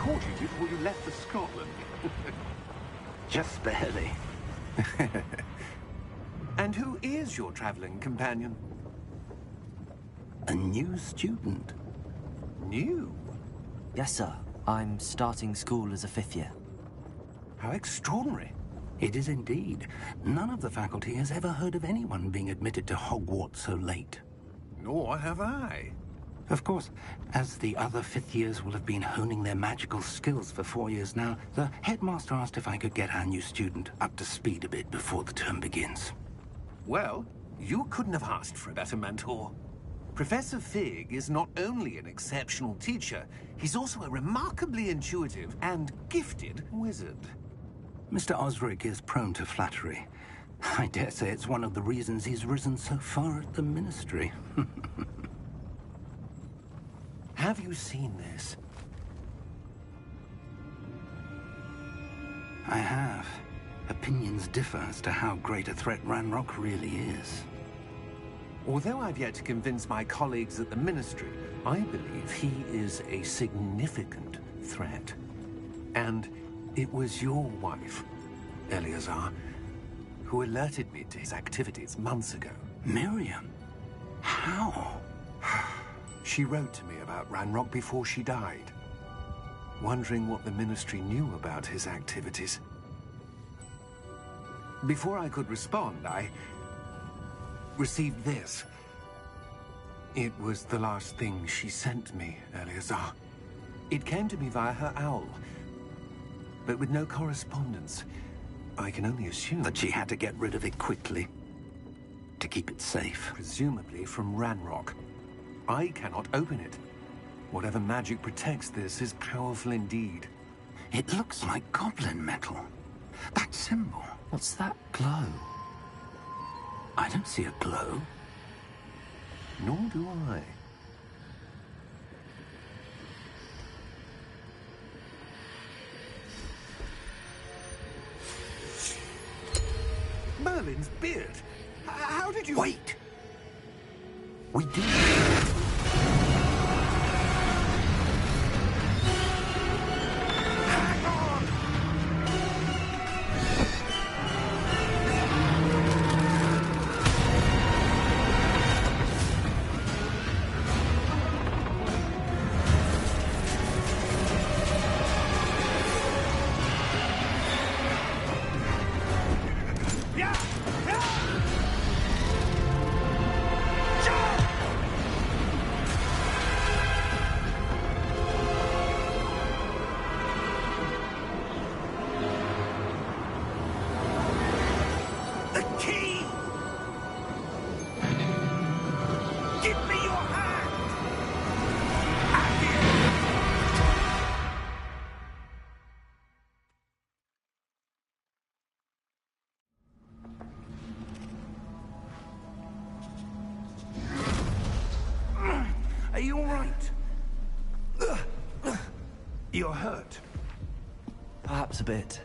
caught you before you left for Scotland. Just barely. And who is your traveling companion? A new student. New? Yes, sir. I'm starting school as a 5th year. How extraordinary. It is indeed. None of the faculty has ever heard of anyone being admitted to Hogwarts so late. Nor have I. Of course, as the other 5th years will have been honing their magical skills for 4 years now, the headmaster asked if I could get our new student up to speed a bit before the term begins. Well, you couldn't have asked for a better mentor. Professor Fig is not only an exceptional teacher, he's also a remarkably intuitive and gifted wizard. Mr. Osric is prone to flattery. I dare say it's one of the reasons he's risen so far at the Ministry. Have you seen this? I have. Opinions differ as to how great a threat Ranrock really is. Although I've yet to convince my colleagues at the Ministry, I believe he is a significant threat. And it was your wife, Eleazar, who alerted me to his activities months ago. Miriam? How? She wrote to me about Ranrock before she died, wondering what the Ministry knew about his activities. Before I could respond, I received this. It was the last thing she sent me, Eleazar. It came to me via her owl, but with no correspondence. I can only assume That she had to get rid of it quickly, to keep it safe. presumably from Ranrock. I cannot open it. Whatever magic protects this is powerful indeed. It looks like goblin metal. That symbol. What's that glow? I don't see a glow. Nor do I. Merlin's beard. How did you... Wait! We did. Hang on! Yeah! Yeah! Jump! The key! Give me your hand! Have it! Are you all right? You're hurt. Perhaps a bit.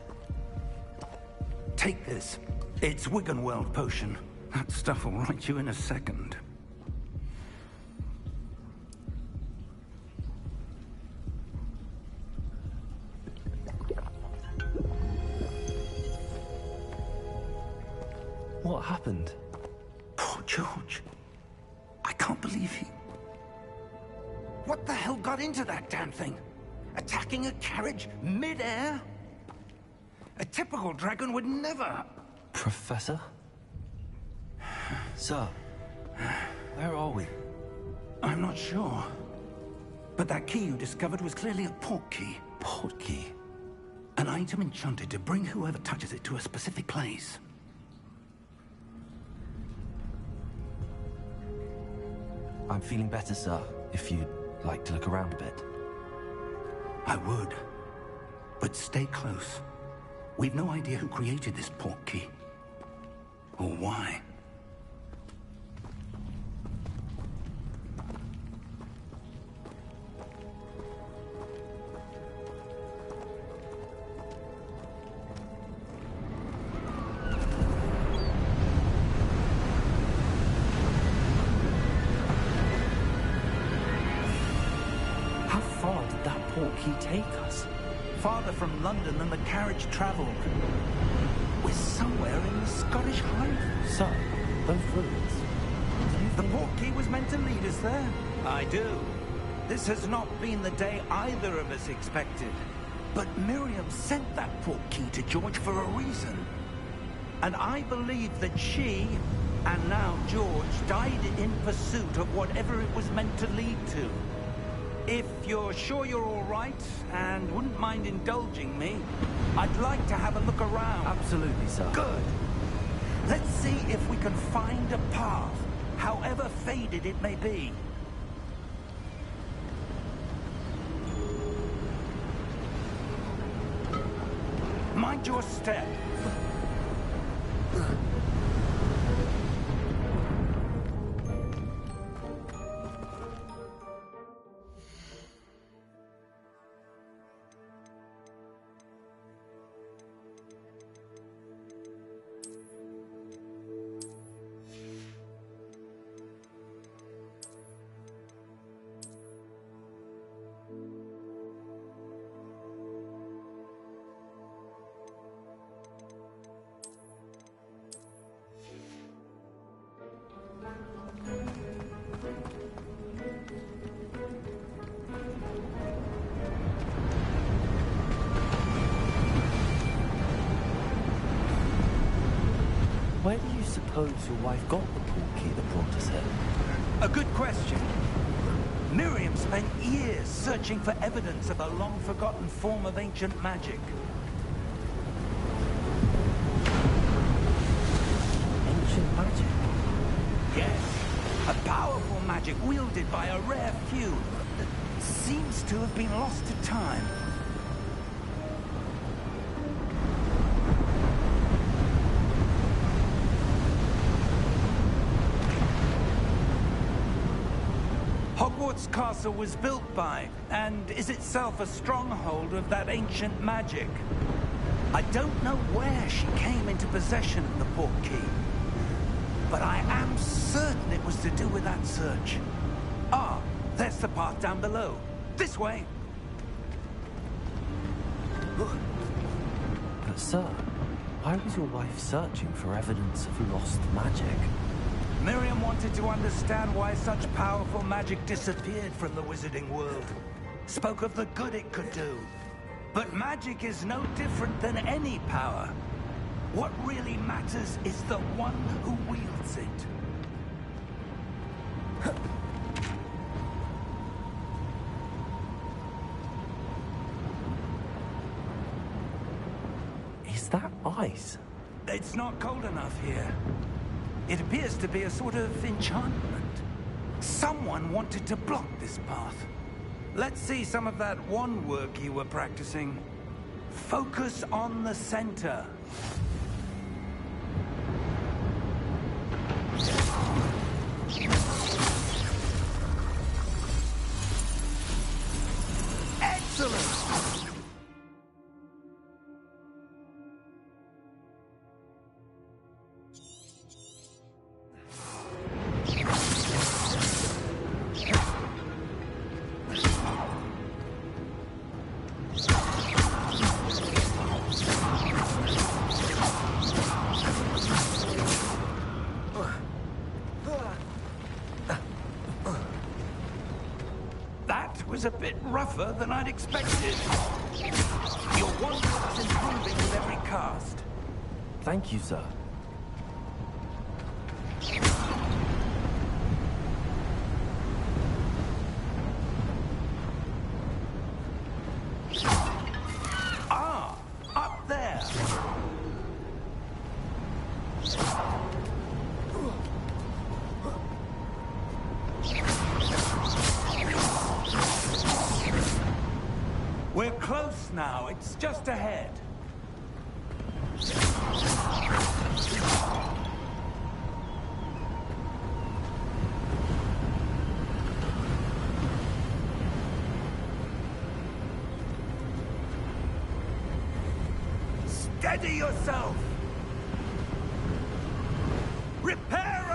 Take this. It's Wiggenweld potion. That stuff will right you in a second. What happened? Poor George. I can't believe he... What the hell got into that damn thing? Attacking a carriage mid-air? A typical dragon would never... Professor? Sir, where are we? I'm not sure. But that key you discovered was clearly a port key. Port key? An item enchanted to bring whoever touches it to a specific place. I'm feeling better, sir, if you'd like to look around a bit. I would. But stay close. We've no idea who created this port key. Or why. How far did that portkey take us? Farther from London than the carriage travelled. We're somewhere in the Scottish Highlands. Sir, those ruins. The portkey was meant to lead us there. I do. This has not been the day either of us expected. But Miriam sent that portkey to George for a reason. And I believe that she, and now George, died in pursuit of whatever it was meant to lead to. If you're sure you're all right, and wouldn't mind indulging me, I'd like to have a look around. Absolutely, sir. Good. Let's see if we can find a path, however faded it may be. Mind your step. Where do you suppose your wife got the portkey that brought us here? A good question. Miriam spent years searching for evidence of a long-forgotten form of ancient magic. Ancient magic? Yes. A powerful magic wielded by a rare few that seems to have been lost to time. Hogwarts Castle was built by, and is itself a stronghold of that ancient magic. I don't know where she came into possession of the portkey, but I am certain it was to do with that search. Ah, there's the path down below. This way. But sir, why was your wife searching for evidence of lost magic? Miriam wanted to understand why such powerful magic disappeared from the wizarding world. Spoke of the good it could do. But magic is no different than any power. What really matters is the one who wields it. Is that ice? It's not cold enough here. It appears to be a sort of enchantment. Someone wanted to block this path. Let's see some of that wand work you were practicing. Focus on the center. Excellent! Was a bit rougher than I'd expected. Your wand is improving with every cast. Thank you, sir. Ah, up there. We're close now. It's just ahead. Steady yourself. Reparo!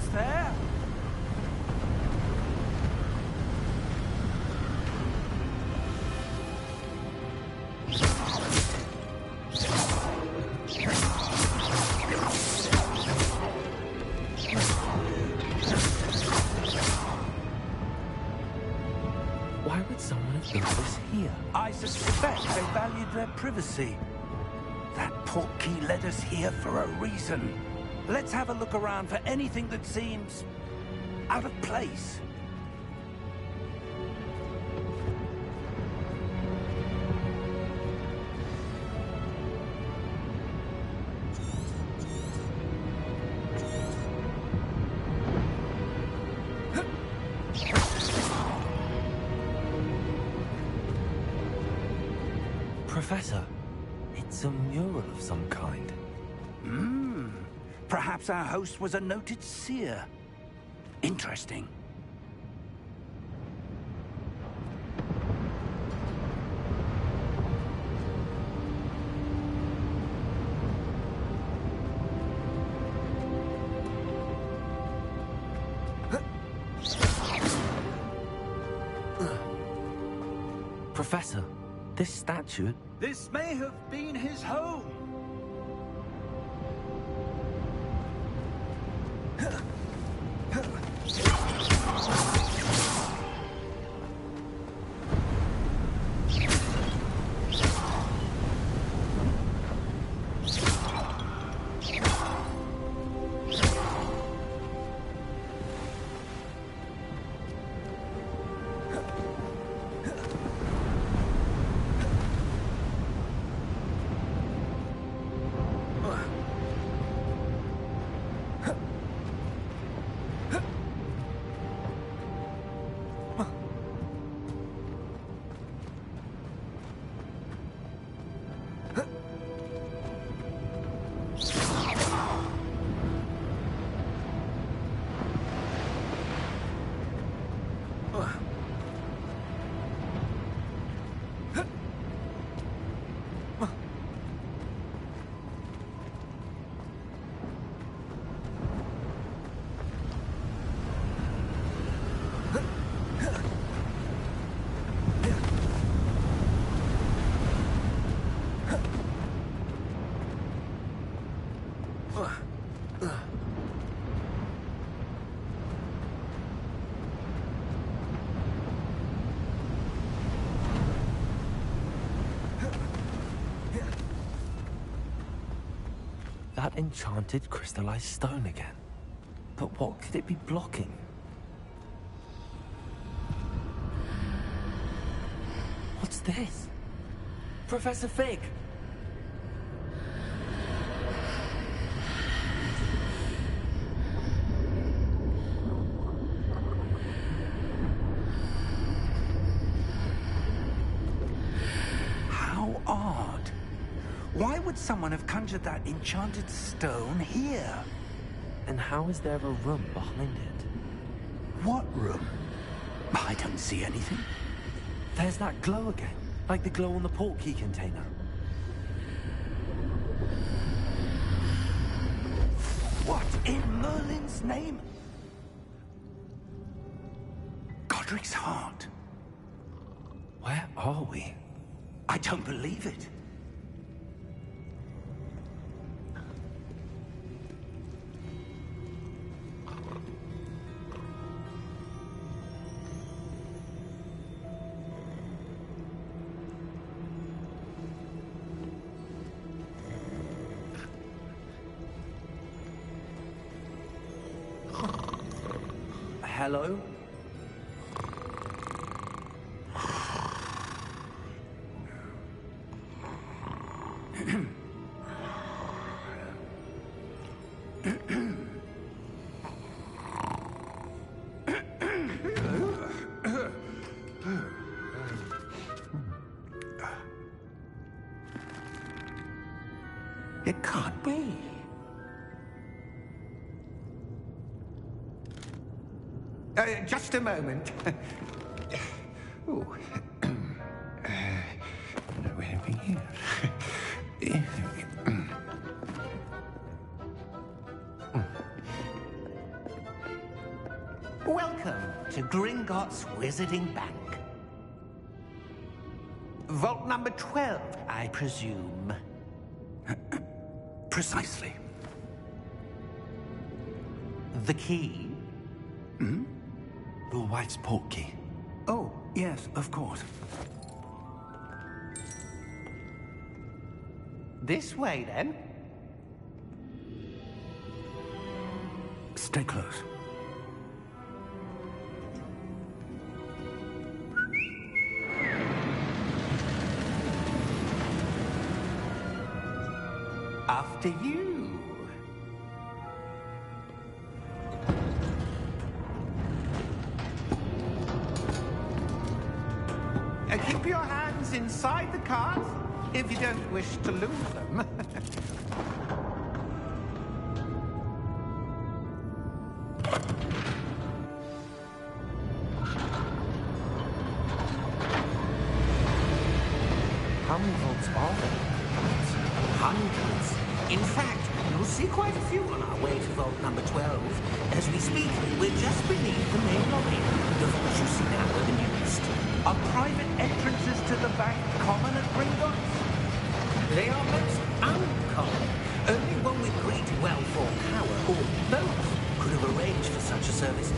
almost there. Why would someone have built this here? I suspect they valued their privacy. That portkey led us here for a reason. Let's have a look around for anything that seems out of place. Professor, it's a mural of some kind. Perhaps our host was a noted seer. Interesting. Professor, this statue... This may have been his home. That enchanted crystallized stone again. But what could it be blocking? What's this? Professor Fig! How odd. Why would someone have conjured that enchanted stone here? And how is there a room behind it? What room? I don't see anything. There's that glow again, like the glow on the portkey container. What in Merlin's name? Godric's heart. Where are we? I don't believe it. Hello? It can't be. Just a moment. Oh. Where are we here? Welcome to Gringotts Wizarding Bank. Vault number 12, I presume. Precisely. The key? Your wife's portkey. Oh, yes, of course. This way, then. Stay close. After you. Keep your hands inside the cart if you don't wish to lose them. How many vaults are there? Hundreds. In fact, you'll see quite a few on our way to vault number 12. As we speak, we're just beneath the main lobby. The vaults you see now are the newest. Are private entrances to the bank common at Gringotts? They are most uncommon. Only one with great wealth or power, or both, could have arranged for such a service.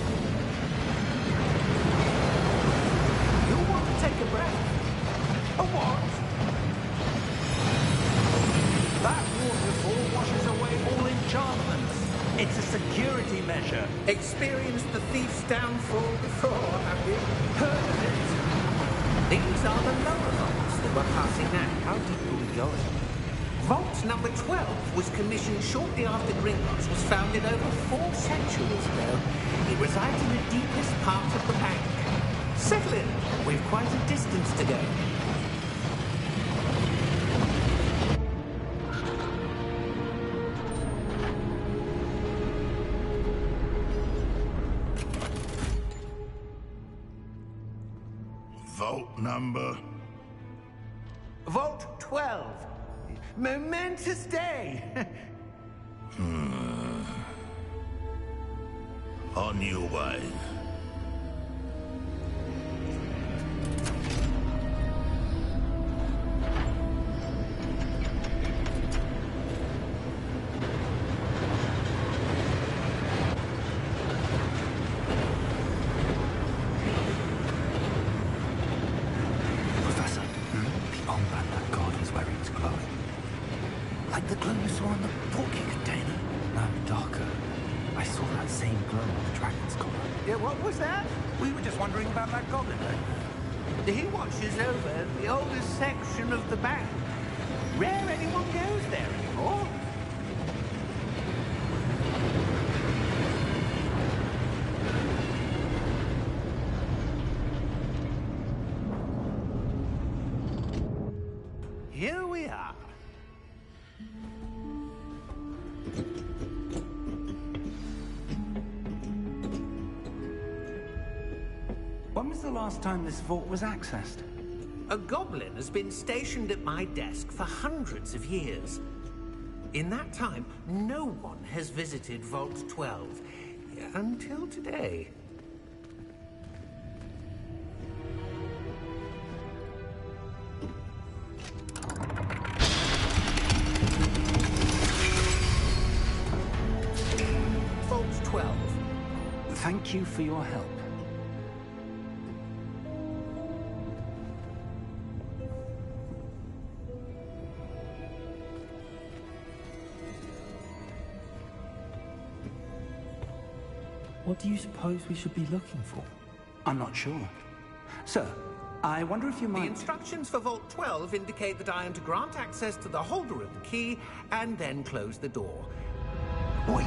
You'll want to take a breath. A what? That waterfall washes away all enchantments. It's a security measure. Experienced the thief's downfall before, have you? Heard of it? These are the lower vaults that we're passing now. How deep are we going? Vault number 12 was commissioned shortly after Gringotts was founded over 4 centuries ago. It resides in the deepest part of the bank. Settle in. We've quite a distance to go. Vault number? Vault 12. Momentous day. On your way. Professor, the armband that God is wearing is glowing. Like the glow you saw on the portkey container. No, darker. I saw that same glow on the dragon's collar. Yeah, what was that? We were just wondering about that goblin, He watches over the oldest section of the bank. Rare anyone goes there anymore. Here we are. When was the last time this vault was accessed? A goblin has been stationed at my desk for hundreds of years. In that time, no one has visited Vault 12. Until today. Vault 12. Thank you for your help. What do you suppose we should be looking for? I'm not sure. Sir, I wonder if you The might... instructions for Vault 12 indicate that I am to grant access to the holder of the key and then close the door. Wait!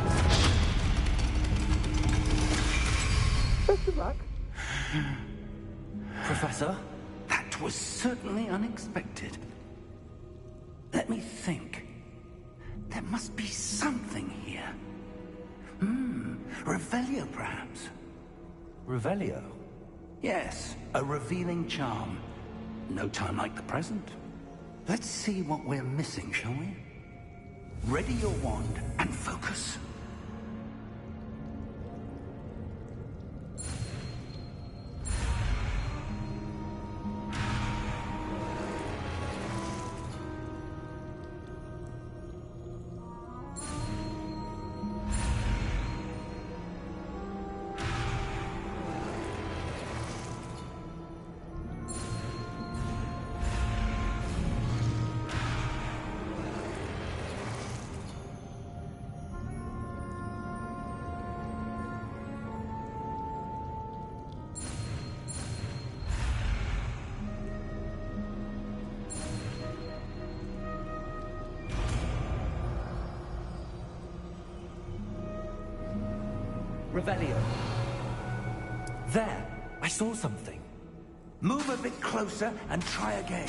Best of luck. Professor? That was certainly unexpected. Let me think. There must be something here. Revelio, perhaps. Revelio? Yes, a revealing charm. No time like the present. Let's see what we're missing, shall we? Ready your wand and focus. Revelio. There! I saw something. Move a bit closer and try again.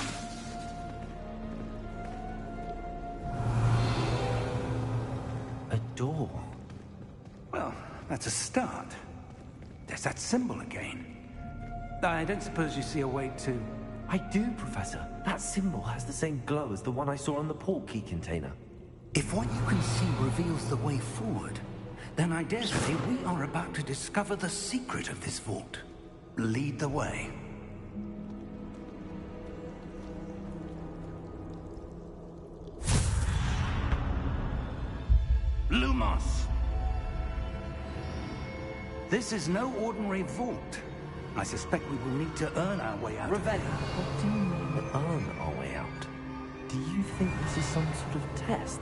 A door. Well, that's a start. There's that symbol again. I don't suppose you see a way to... I do, Professor. That symbol has the same glow as the one I saw on the port key container. If what you can see reveals the way forward, then I dare say we are about to discover the secret of this vault. Lead the way. Lumos! This is no ordinary vault. I suspect we will need to earn our way out. Revelio, what do you mean earn our way out? Do you think this is some sort of test?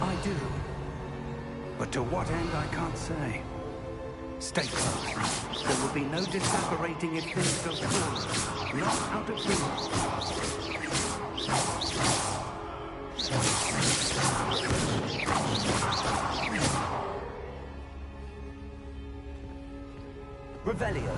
I do. But to what end, I can't say. Stay close. There will be no disapparating if things go forward. Not out of reach. Revelio.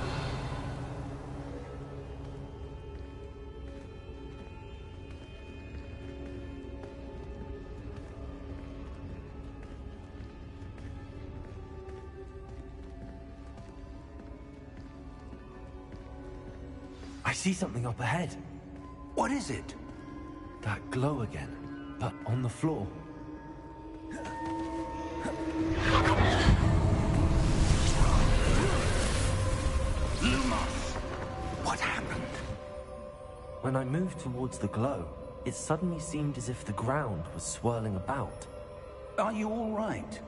I see something up ahead. What is it? That glow again, but on the floor. Lumos! What happened? When I moved towards the glow, it suddenly seemed as if the ground was swirling about. Are you all right?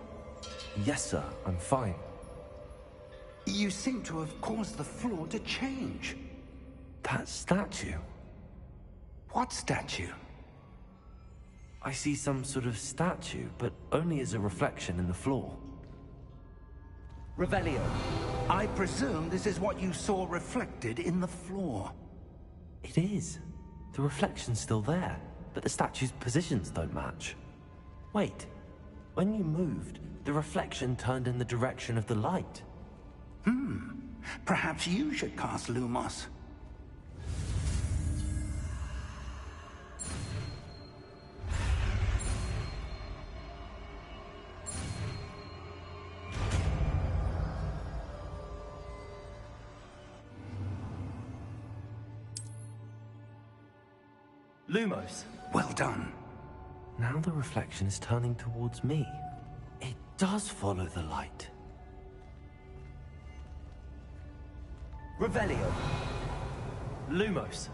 Yes, sir, I'm fine. You seem to have caused the floor to change. That statue? What statue? I see some sort of statue, but only as a reflection in the floor. Revelio, I presume this is what you saw reflected in the floor. It is. The reflection's still there, but the statue's positions don't match. Wait, when you moved, the reflection turned in the direction of the light. Perhaps you should cast Lumos. Lumos! Well done. Now the reflection is turning towards me. It does follow the light. Revelio. Lumos.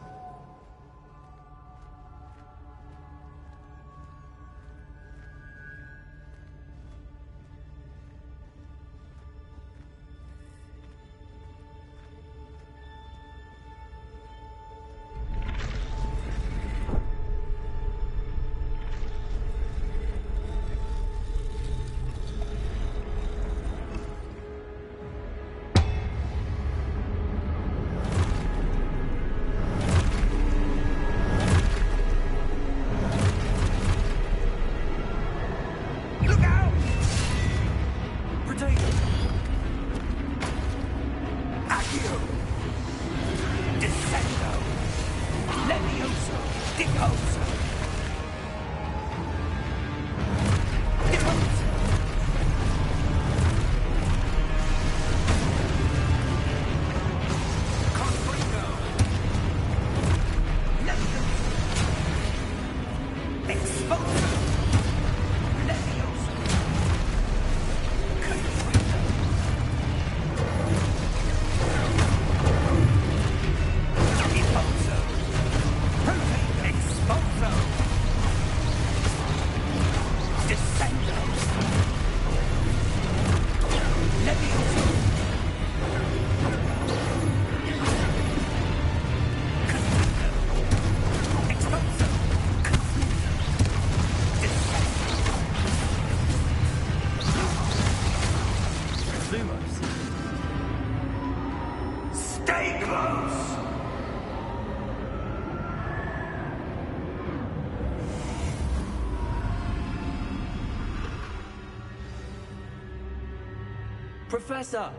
Professor!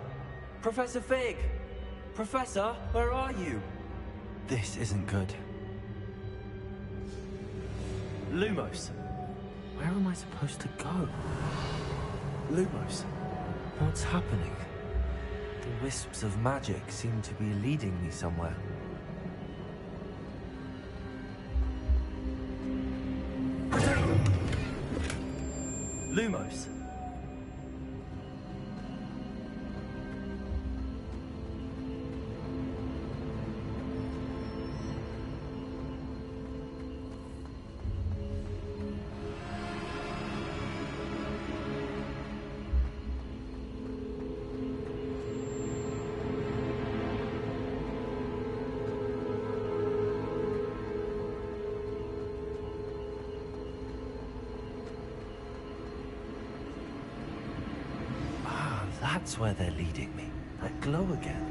Professor Fig! Professor, where are you? This isn't good. Lumos, where am I supposed to go? Lumos, what's happening? The wisps of magic seem to be leading me somewhere. Lumos. That's where they're leading me. That glow again.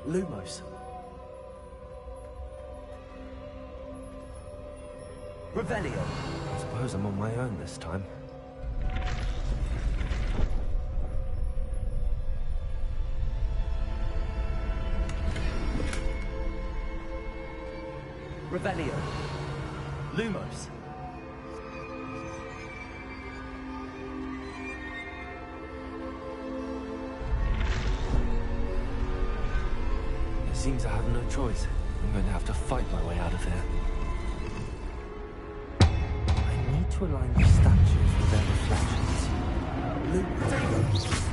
Lumos. Revelio. I suppose I'm on my own this time. Revelio. Lumos. It seems I have no choice. I'm going to have to fight my way out of here. I need to align the statues with their reflections. Lumos.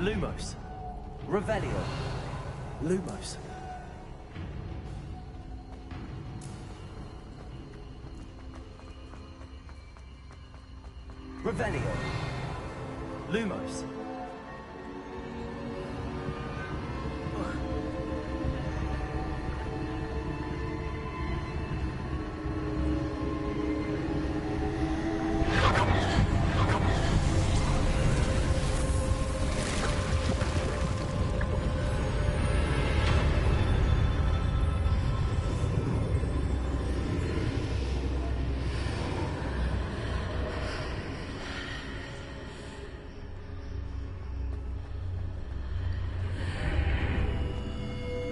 Lumos. Revelio. Lumos. Revelio. Lumos.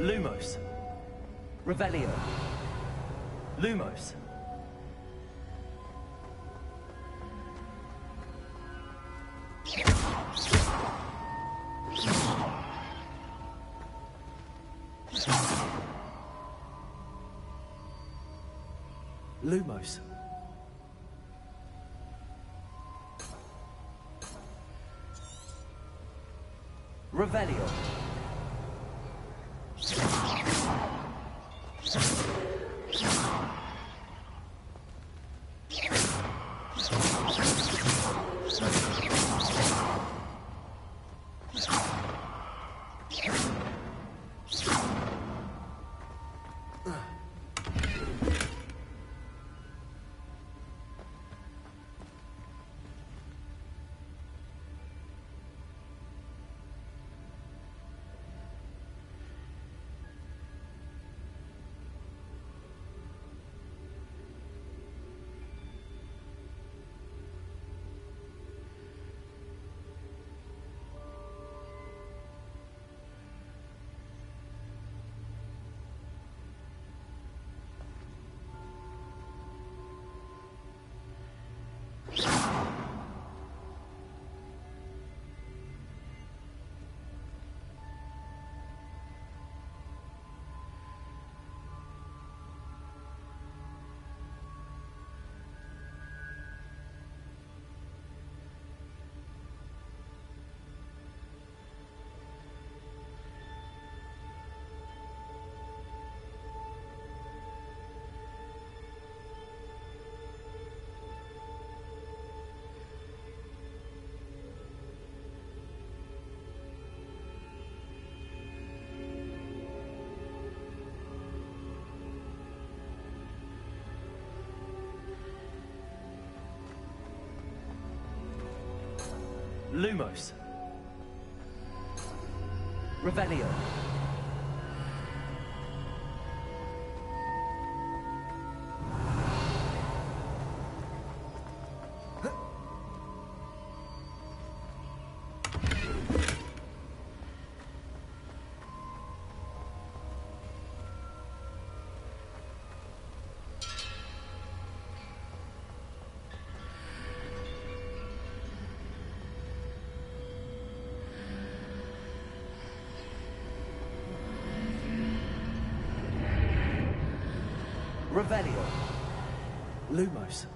Lumos. Revelio. Lumos. Lumos. Revelio. Lumos. Revelio. Revelio. Lumos.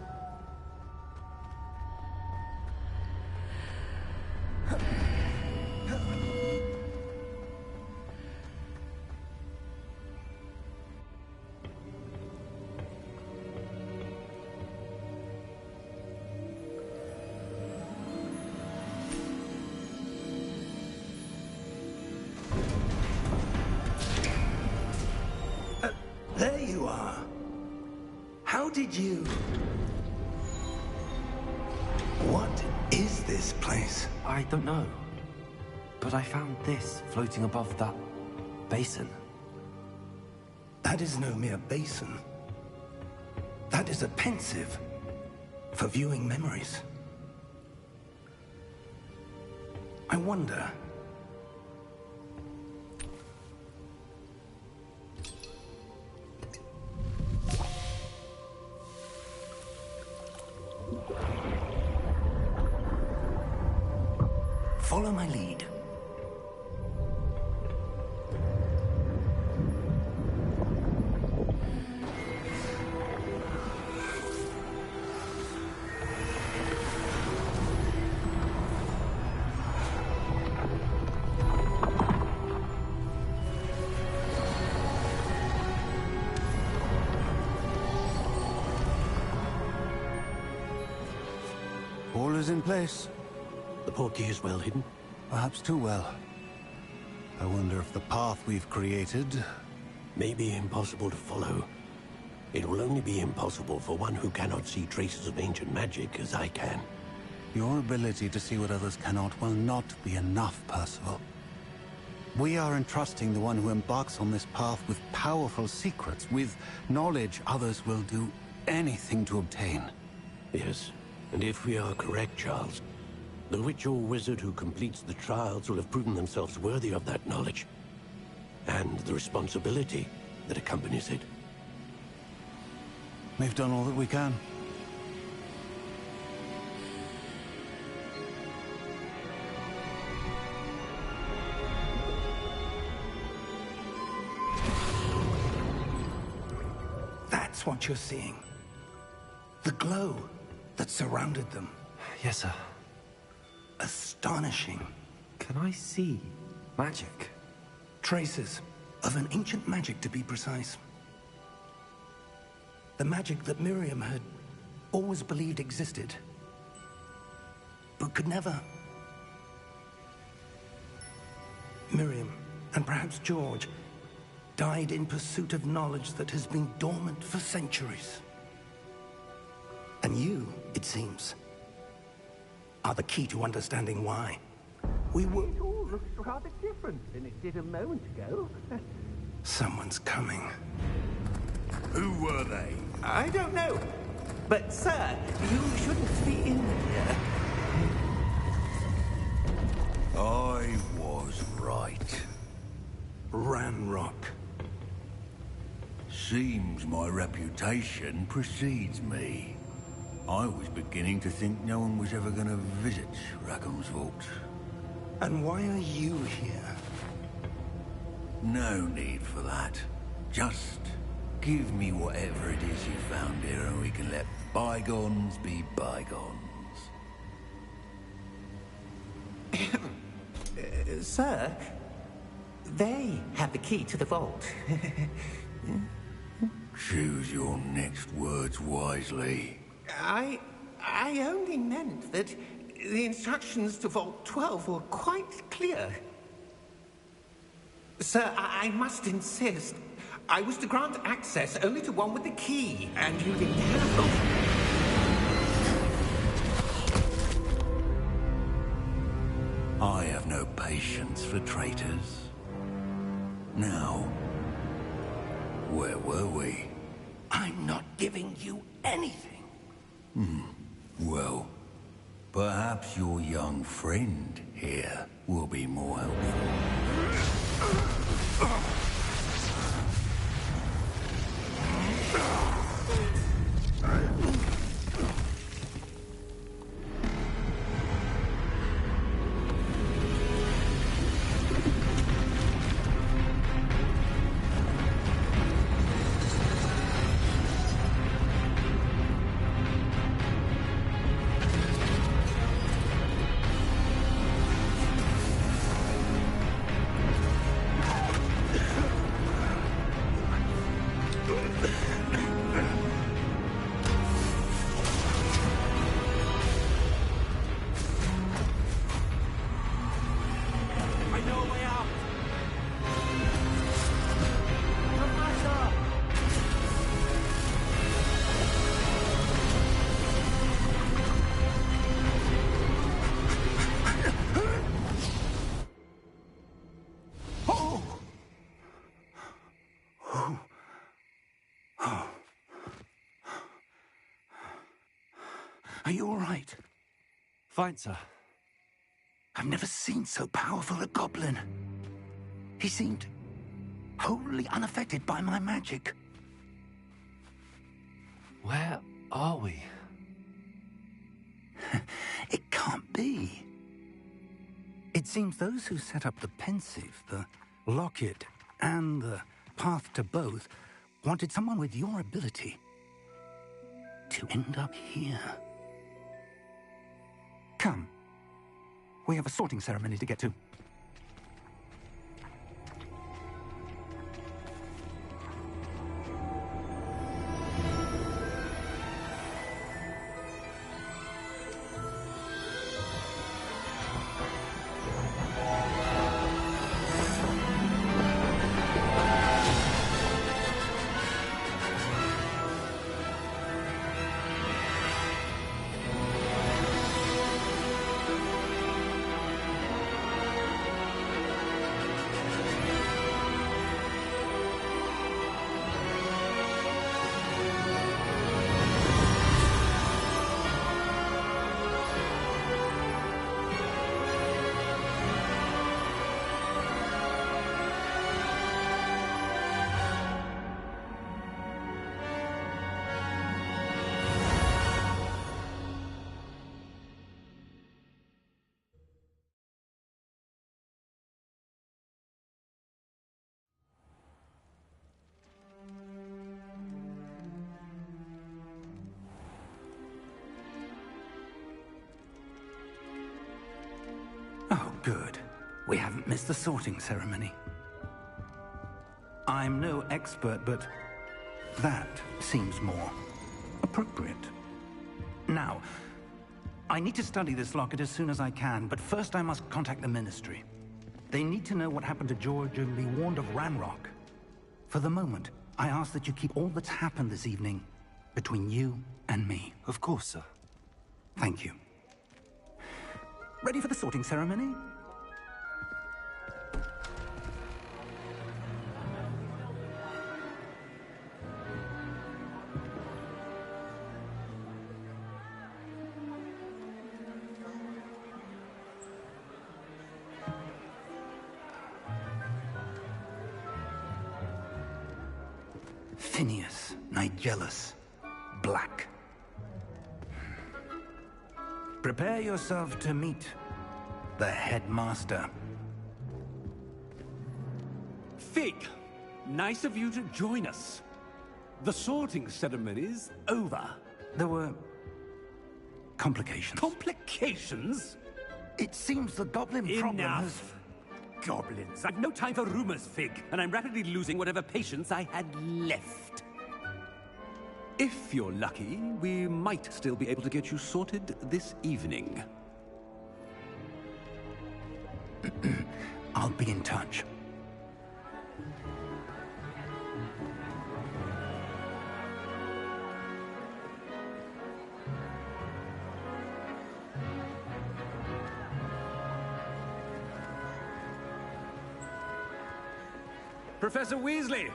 There you are. How did you... What is this place? I don't know. But I found this floating above that basin. That is no mere basin. That is a pensive for viewing memories. I wonder... Follow my lead. All is in place. The portkey is well hidden. Perhaps too well. I wonder if the path we've created... May be impossible to follow. It will only be impossible for one who cannot see traces of ancient magic as I can. Your ability to see what others cannot will not be enough, Percival. We are entrusting the one who embarks on this path with powerful secrets, with knowledge others will do anything to obtain. Yes, and if we are correct, Charles, the witch or wizard who completes the trials will have proven themselves worthy of that knowledge, and the responsibility that accompanies it. We've done all that we can. That's what you're seeing. The glow that surrounded them. Yes, sir. Astonishing. Can I see magic? Traces of an ancient magic, to be precise. The magic that Miriam had always believed existed, but could never. Miriam, and perhaps George, died in pursuit of knowledge that has been dormant for centuries. And you, it seems, are the key to understanding why. We were... It all looks rather different than it did a moment ago. Someone's coming. Who were they? I don't know. But, sir, you shouldn't be in here. I was right. Ranrock. Seems my reputation precedes me. I was beginning to think no one was ever going to visit Rackham's Vault. And why are you here? No need for that. Just give me whatever it is you found here and we can let bygones be bygones. Sir, they have the key to the vault. Choose your next words wisely. I only meant that the instructions to Vault 12 were quite clear. Sir, I must insist. I was to grant access only to one with the key, and you didn't have them. patience for traitors. Now, where were we? I'm not giving you anything. Well, perhaps your young friend here will be more helpful. Are you all right? Fine, sir. I've never seen so powerful a goblin. He seemed wholly unaffected by my magic. Where are we? It can't be. It seems those who set up the pensive, the locket, and the path to both wanted someone with your ability to end up here. Come. We have a sorting ceremony to get to. Oh, good. We haven't missed the sorting ceremony. I'm no expert, but that seems more appropriate. Now, I need to study this locket as soon as I can, but first I must contact the Ministry. They need to know what happened to George and be warned of Ranrock. For the moment, I ask that you keep all that's happened this evening between you and me. Of course, sir. Thank you. Ready for the sorting ceremony? Phineas, Nigellus, Black. Prepare yourself to meet the headmaster. Fig, nice of you to join us. The sorting ceremony's over. There were complications. Complications? It seems the goblin problem has... Enough. Goblins. I've no time for rumors, Fig, and I'm rapidly losing whatever patience I had left. If you're lucky, we might still be able to get you sorted this evening. I'll be in touch. Professor Weasley,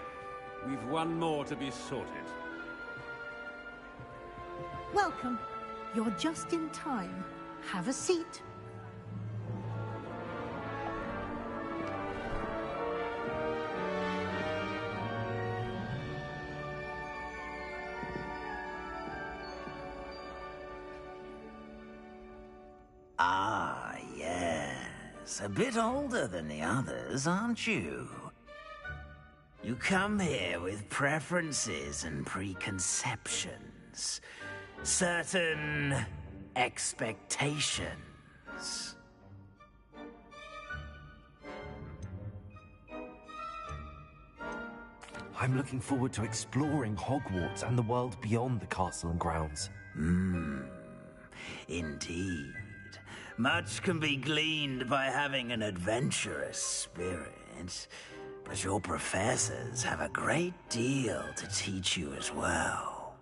we've one more to be sorted. Welcome. You're just in time. Have a seat. Ah, yes. A bit older than the others, aren't you? You come here with preferences and preconceptions. Certain expectations. I'm looking forward to exploring Hogwarts and the world beyond the castle and grounds. Indeed. Much can be gleaned by having an adventurous spirit, but your professors have a great deal to teach you as well.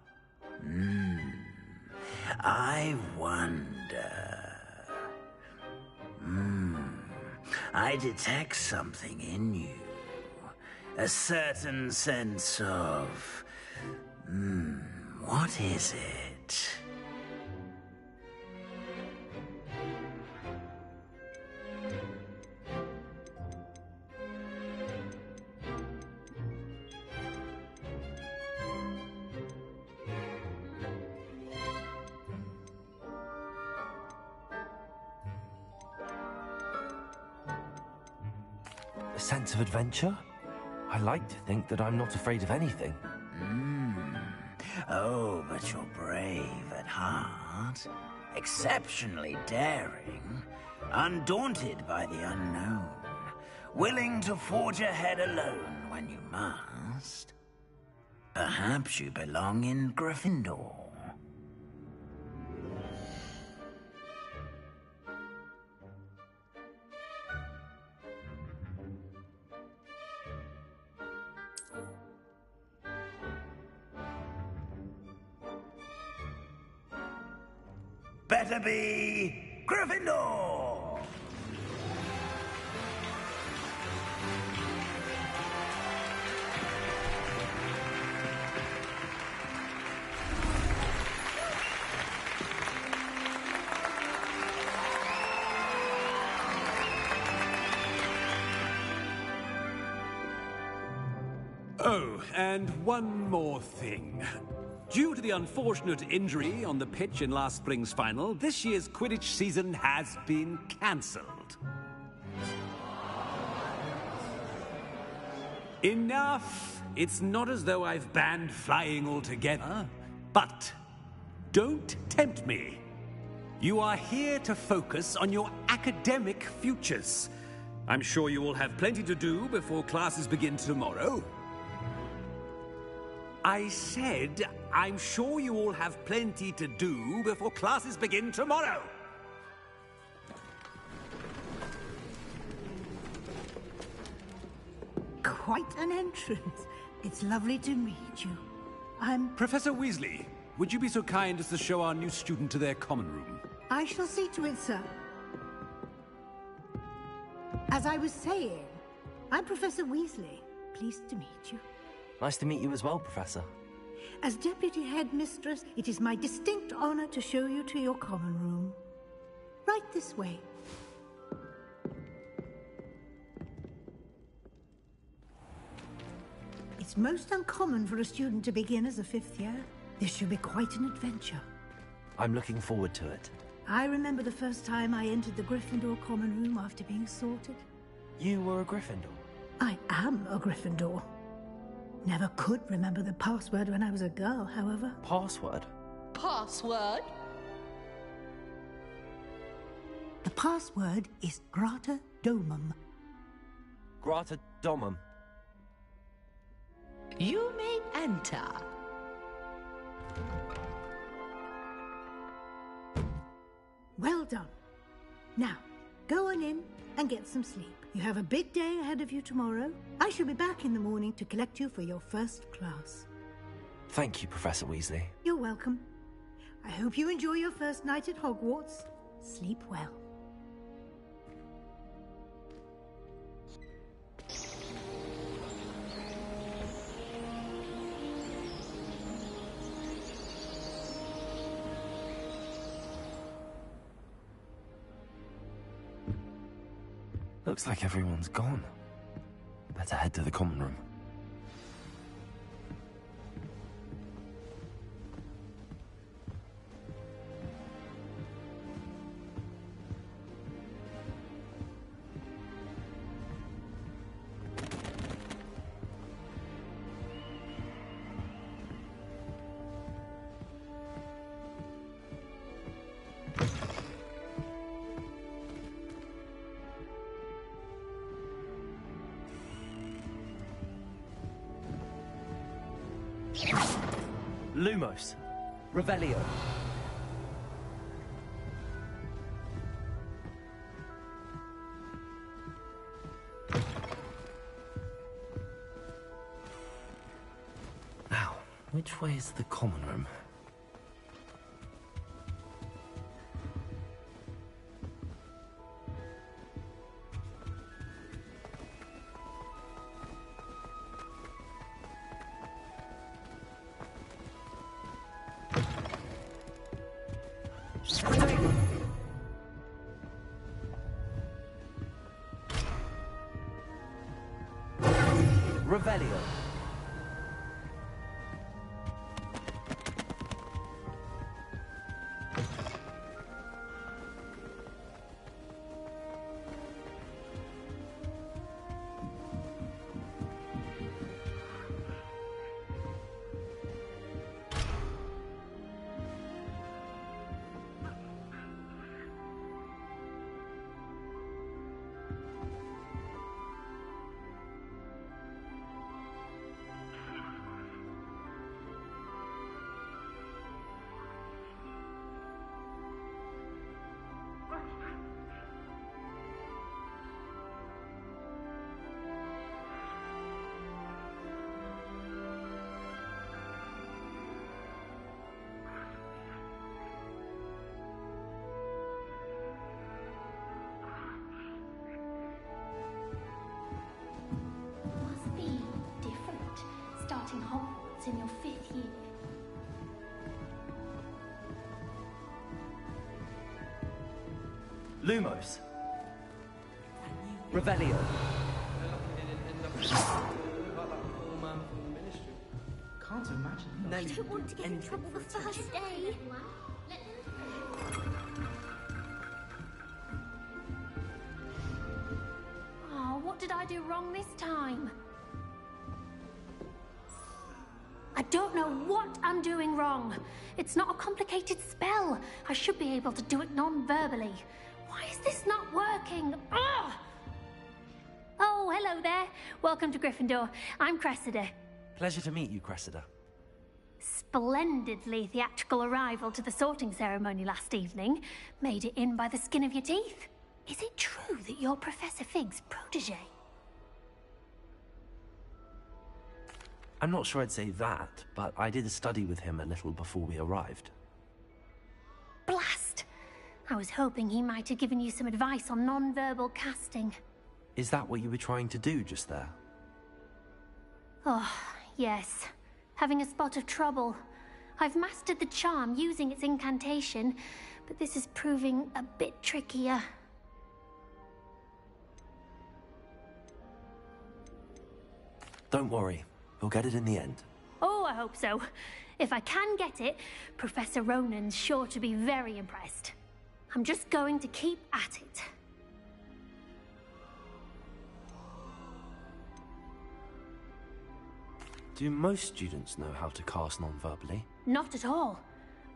I wonder... I detect something in you. A certain sense of... what is it? A sense of adventure? I like to think that I'm not afraid of anything. Oh, but you're brave at heart. Exceptionally daring. Undaunted by the unknown. Willing to forge ahead alone when you must. Perhaps you belong in Gryffindor. Better be Gryffindor! Oh, and one more thing. Due to the unfortunate injury on the pitch in last spring's final, this year's Quidditch season has been cancelled. Enough! It's not as though I've banned flying altogether. But don't tempt me. You are here to focus on your academic futures. I'm sure you will have plenty to do before classes begin tomorrow. I said, I'm sure you all have plenty to do before classes begin tomorrow. Quite an entrance. It's lovely to meet you. I'm... Professor Weasley, would you be so kind as to show our new student to their common room? I shall see to it, sir. As I was saying, I'm Professor Weasley. Pleased to meet you. Nice to meet you as well, Professor. As Deputy Headmistress, it is my distinct honor to show you to your common room. Right this way. It's most uncommon for a student to begin as a fifth year. This should be quite an adventure. I'm looking forward to it. I remember the first time I entered the Gryffindor common room after being sorted. You were a Gryffindor? I am a Gryffindor. Never could remember the password when I was a girl, however. Password? Password? The password is Grata Domum. Grata Domum. You may enter. Well done. Now, go on in and get some sleep. You have a big day ahead of you tomorrow. I shall be back in the morning to collect you for your first class. Thank you, Professor Weasley. You're welcome. I hope you enjoy your first night at Hogwarts. Sleep well. Looks like everyone's gone. Better head to the common room. Lumos. Revelio. Now, which way is the common room? Revelio. Must be different, starting Hogwarts in your 5th year. Lumos. Revelio. Can't imagine. I don't want to get in trouble the first day. Oh, what did I do wrong this time? I don't know what I'm doing wrong. It's not a complicated spell. I should be able to do it non-verbally. Why is this not working? Ugh! Oh, hello there. Welcome to Gryffindor. I'm Cressida. Pleasure to meet you, Cressida. Splendidly theatrical arrival to the sorting ceremony last evening. Made it in by the skin of your teeth. Is it true that you're Professor Fig's protege? I'm not sure I'd say that, but I did study with him a little before we arrived. Blast! I was hoping he might have given you some advice on non-verbal casting. Is that what you were trying to do just there? Oh, yes. Having a spot of trouble. I've mastered the charm using its incantation, but this is proving a bit trickier. Don't worry. We'll get it in the end. Oh, I hope so. If I can get it, Professor Ronan's sure to be very impressed. I'm just going to keep at it. Do most students know how to cast non-verbally? Not at all.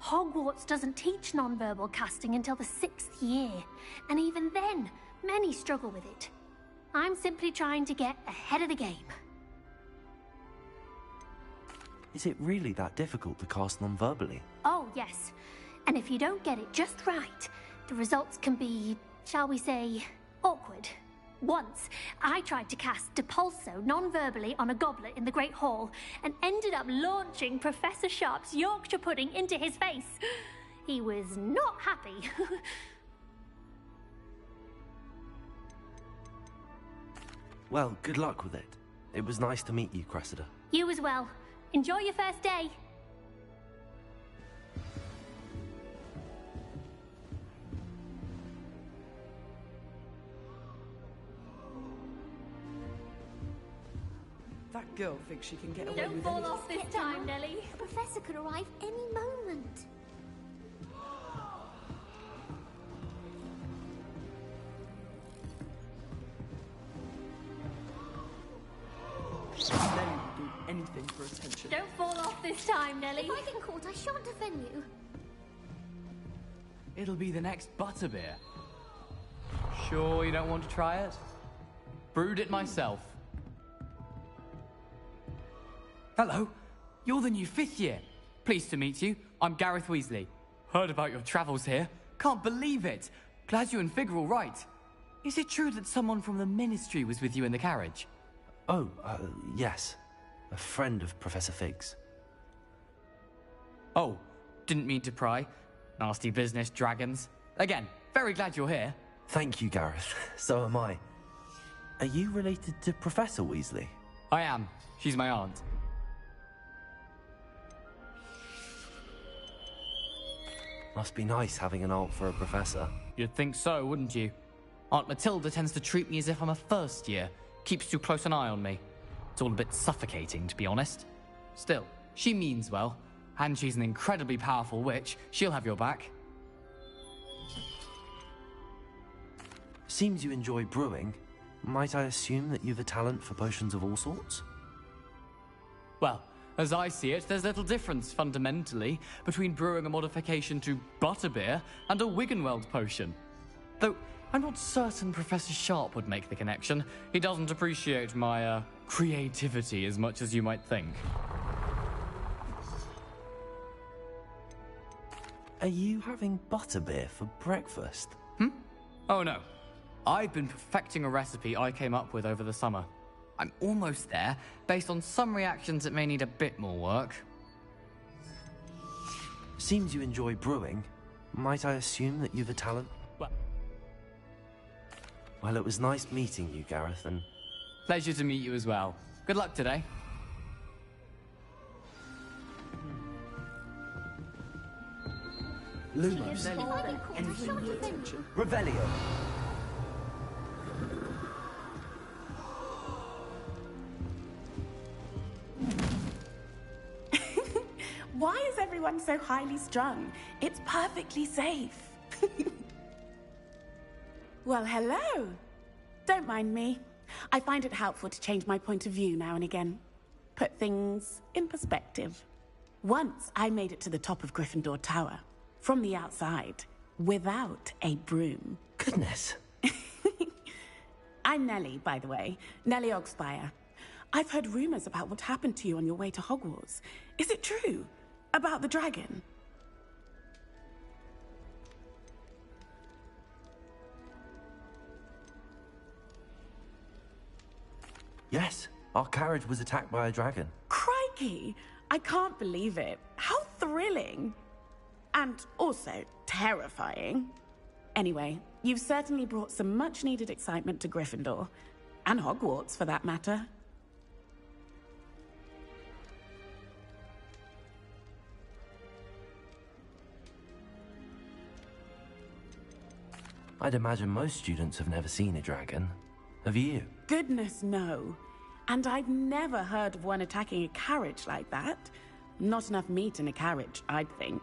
Hogwarts doesn't teach non-verbal casting until the 6th year, and even then, many struggle with it. I'm simply trying to get ahead of the game. Is it really that difficult to cast non-verbally? Oh, yes. And if you don't get it just right, the results can be, shall we say, awkward. Once, I tried to cast Depulso non-verbally on a goblet in the Great Hall and ended up launching Professor Sharp's Yorkshire pudding into his face. He was not happy. Well, good luck with it. It was nice to meet you, Cressida. You as well. Enjoy your first day. That girl thinks she can get away Don't with fall anything. off this time, Nellie. The professor could arrive any moment. Nellie would do anything for attention. Don't fall off this time, Nellie. If I get caught, I shan't offend you. It'll be the next butterbeer. Sure you don't want to try it? Brewed it myself. Hello, you're the new 5th year. Pleased to meet you. I'm Gareth Weasley. Heard about your travels here. Can't believe it. Glad you and Fig are all right. Is it true that someone from the Ministry was with you in the carriage? Oh, yes. A friend of Professor Fig's. Oh, didn't mean to pry. Nasty business, dragons. Again, very glad you're here. Thank you, Gareth. So am I. Are you related to Professor Weasley? I am. She's my aunt. Must be nice having an aunt for a professor. You'd think so, wouldn't you? Aunt Matilda tends to treat me as if I'm a first year. Keeps too close an eye on me. It's all a bit suffocating, to be honest. Still, she means well. And she's an incredibly powerful witch. She'll have your back. Seems you enjoy brewing. Might I assume that you've a talent for potions of all sorts? Well, as I see it, there's little difference, fundamentally, between brewing a modification to butterbeer and a Wiggenweld potion. Though, I'm not certain Professor Sharp would make the connection. He doesn't appreciate my, creativity as much as you might think. Are you having butterbeer for breakfast? Oh no. I've been perfecting a recipe I came up with over the summer. I'm almost there, based on some reactions that may need a bit more work. Seems you enjoy brewing. Might I assume that you've a talent? Well, it was nice meeting you, Gareth, and... Pleasure to meet you as well. Good luck today. Lumos. Nellie would do anything for attention. Revelio. Why is everyone so highly strung? It's perfectly safe. Well, hello. Don't mind me. I find it helpful to change my point of view now and again. Put things in perspective. Once I made it to the top of Gryffindor Tower, from the outside, without a broom. Goodness. I'm Nellie, by the way. Nellie Ogspire. I've heard rumors about what happened to you on your way to Hogwarts. Is it true? About the dragon? Yes, our carriage was attacked by a dragon. Crikey! I can't believe it. How thrilling! And also terrifying. Anyway, you've certainly brought some much-needed excitement to Gryffindor. And Hogwarts, for that matter. I'd imagine most students have never seen a dragon. Have you? Goodness, no. And I've never heard of one attacking a carriage like that. Not enough meat in a carriage, I'd think.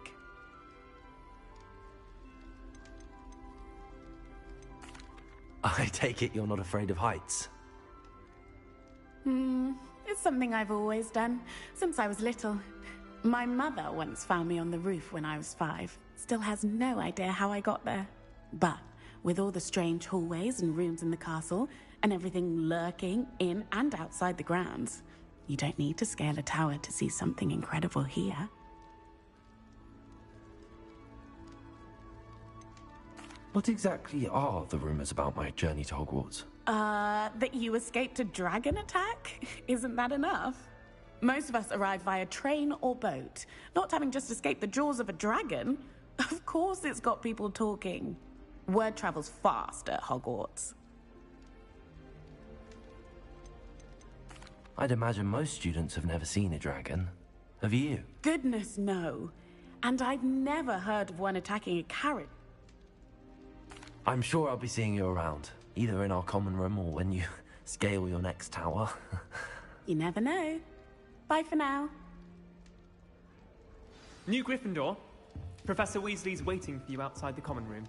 I take it you're not afraid of heights. It's something I've always done, since I was little. My mother once found me on the roof when I was 5. Still has no idea how I got there. But with all the strange hallways and rooms in the castle, and everything lurking in and outside the grounds, you don't need to scale a tower to see something incredible here. What exactly are the rumors about my journey to Hogwarts? That you escaped a dragon attack? Isn't that enough? Most of us arrive via train or boat, not having just escaped the jaws of a dragon. Of course it's got people talking. Word travels fast at Hogwarts. I'd imagine most students have never seen a dragon. Have you? Goodness, no. And I've never heard of one attacking a carriage. I'm sure I'll be seeing you around, either in our common room or when you scale your next tower. You never know. Bye for now. New Gryffindor. Professor Weasley's waiting for you outside the common room.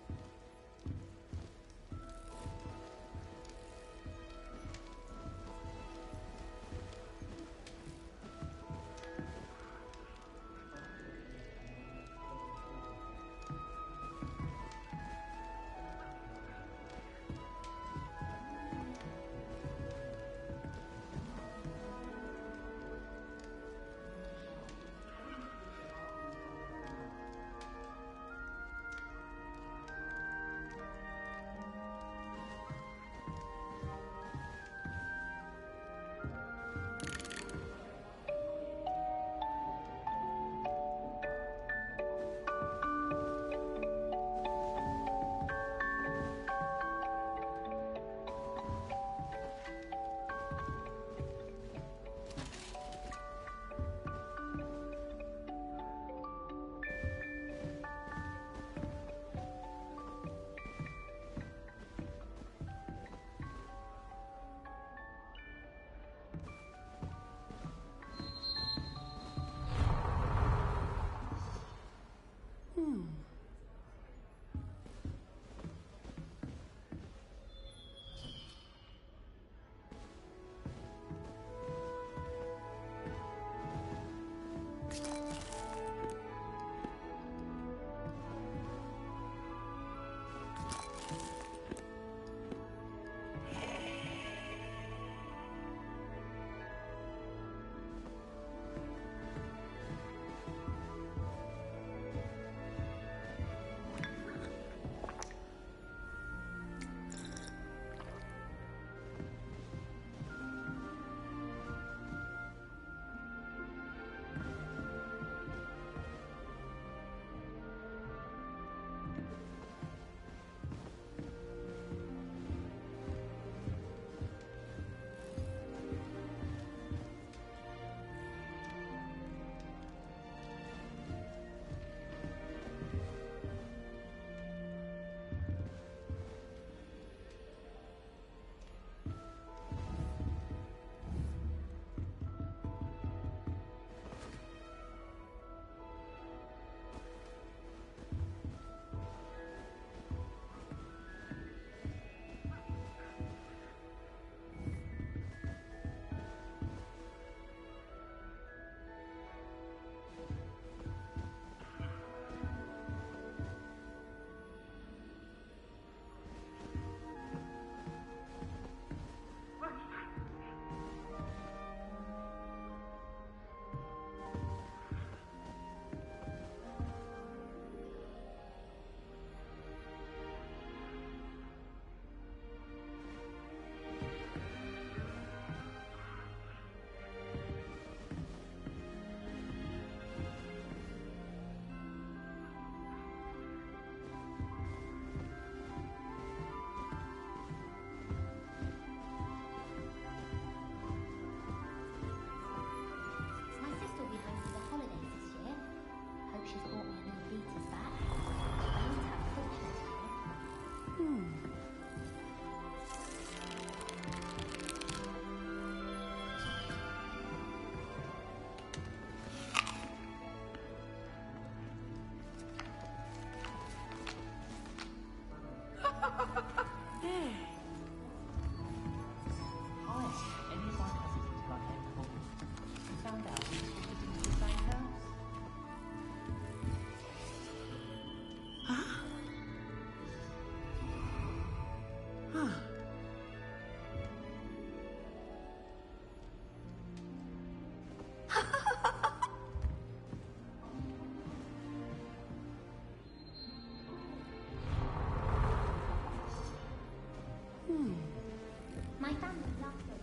My family loves it.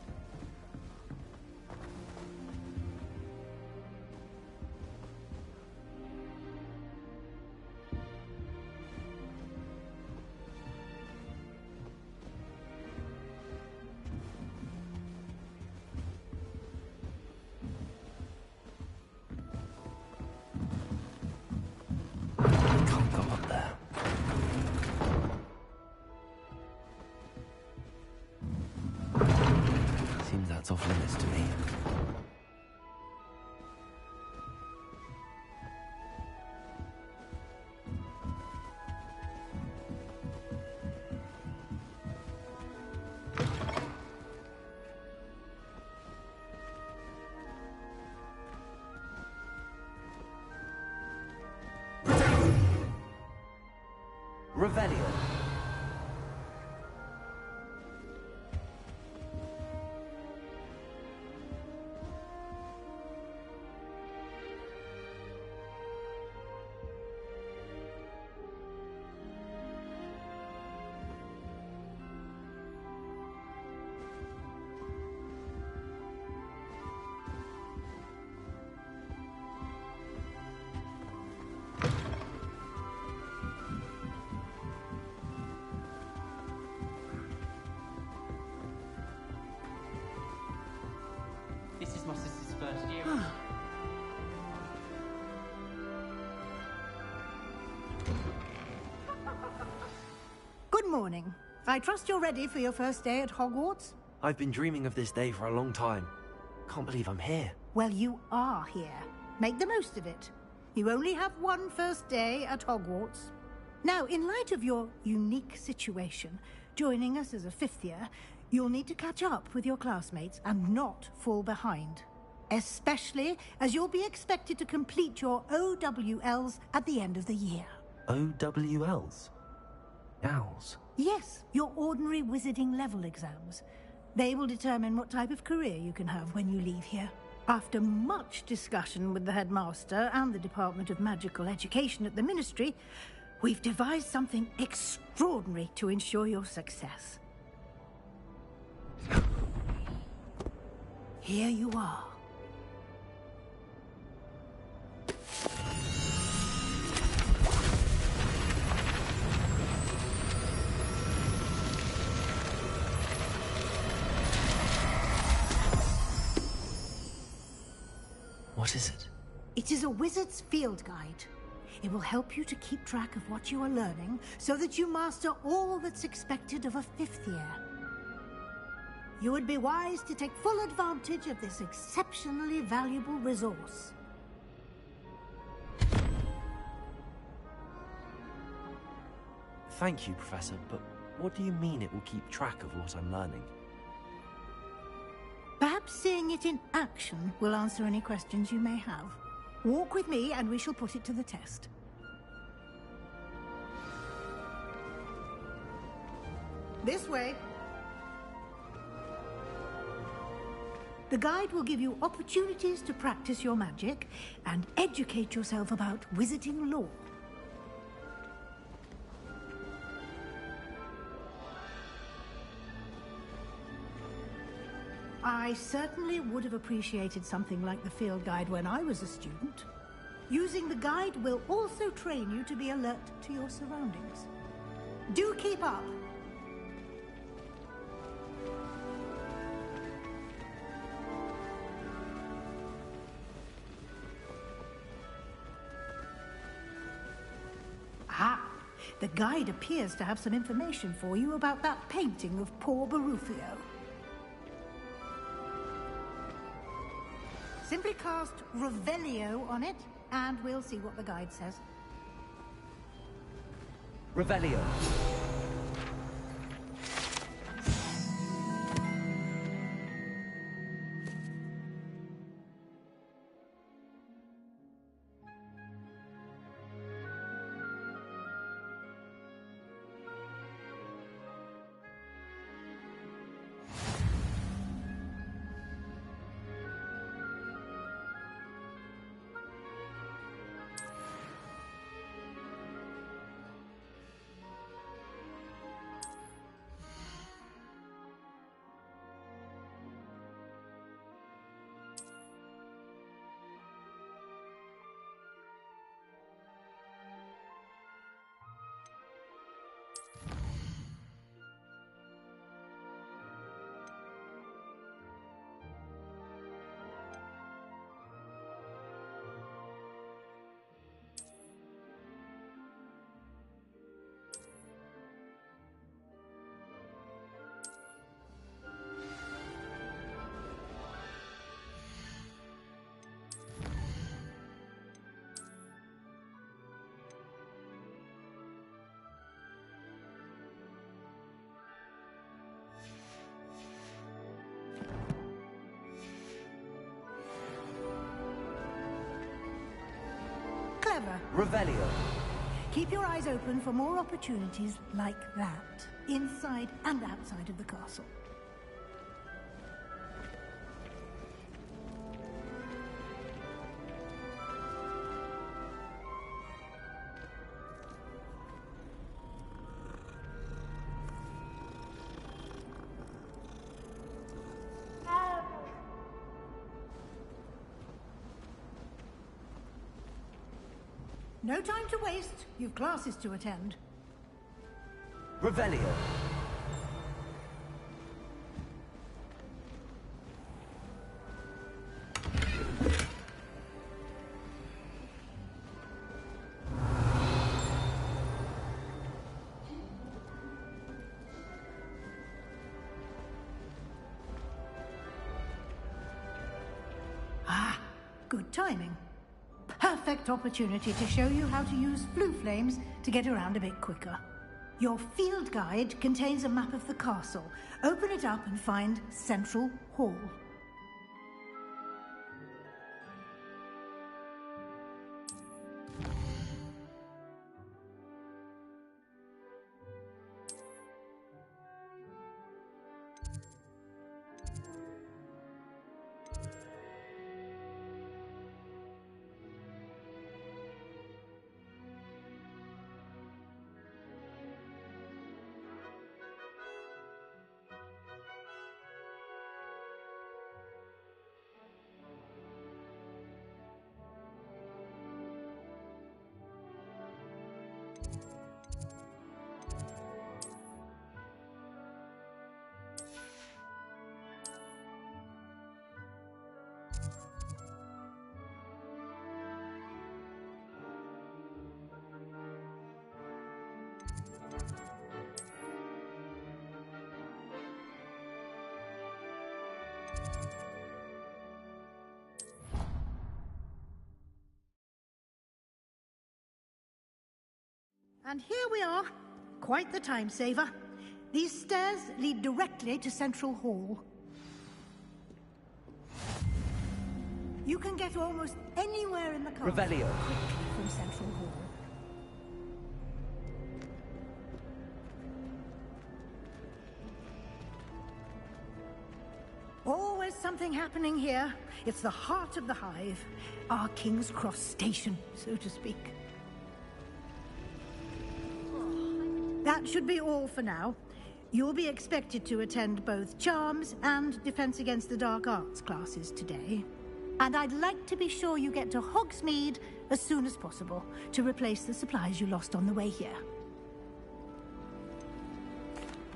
Can't go up there. Seems that's off limits to me. morning. I trust you're ready for your first day at Hogwarts? I've been dreaming of this day for a long time. Can't believe I'm here. Well, you are here. Make the most of it. You only have one first day at Hogwarts. Now, in light of your unique situation, joining us as a fifth year, you'll need to catch up with your classmates and not fall behind. Especially as you'll be expected to complete your OWLs at the end of the year. OWLs? Owls? Yes, your ordinary wizarding level exams. They will determine what type of career you can have when you leave here. After much discussion with the headmaster and the Department of Magical Education at the Ministry, we've devised something extraordinary to ensure your success. Here you are. What is it? It is a wizard's field guide. It will help you to keep track of what you are learning so that you master all that's expected of a fifth year. You would be wise to take full advantage of this exceptionally valuable resource. Thank you, Professor, but what do you mean it will keep track of what I'm learning? Perhaps seeing it in action will answer any questions you may have. Walk with me and we shall put it to the test. This way. The guide will give you opportunities to practice your magic and educate yourself about wizarding lore. I certainly would have appreciated something like the field guide when I was a student. Using the guide will also train you to be alert to your surroundings. Do keep up! Ah, the guide appears to have some information for you about that painting of poor Barufio. Simply cast Revelio on it, and we'll see what the guide says. Revelio. Clever. Revelio. Keep your eyes open for more opportunities like that, inside and outside of the castle. No time to waste. You've classes to attend. Revelio. good timing. Perfect opportunity to show you how to use flue flames to get around a bit quicker. Your field guide contains a map of the castle. Open it up and find Central Hall. And here we are. Quite the time saver. These stairs lead directly to Central Hall. You can get almost anywhere in the castle Revelio. quickly from Central Hall. Always something happening here. It's the heart of the hive. Our King's Cross station, so to speak. That should be all for now. You'll be expected to attend both Charms and Defense Against the Dark Arts classes today. And I'd like to be sure you get to Hogsmeade as soon as possible to replace the supplies you lost on the way here.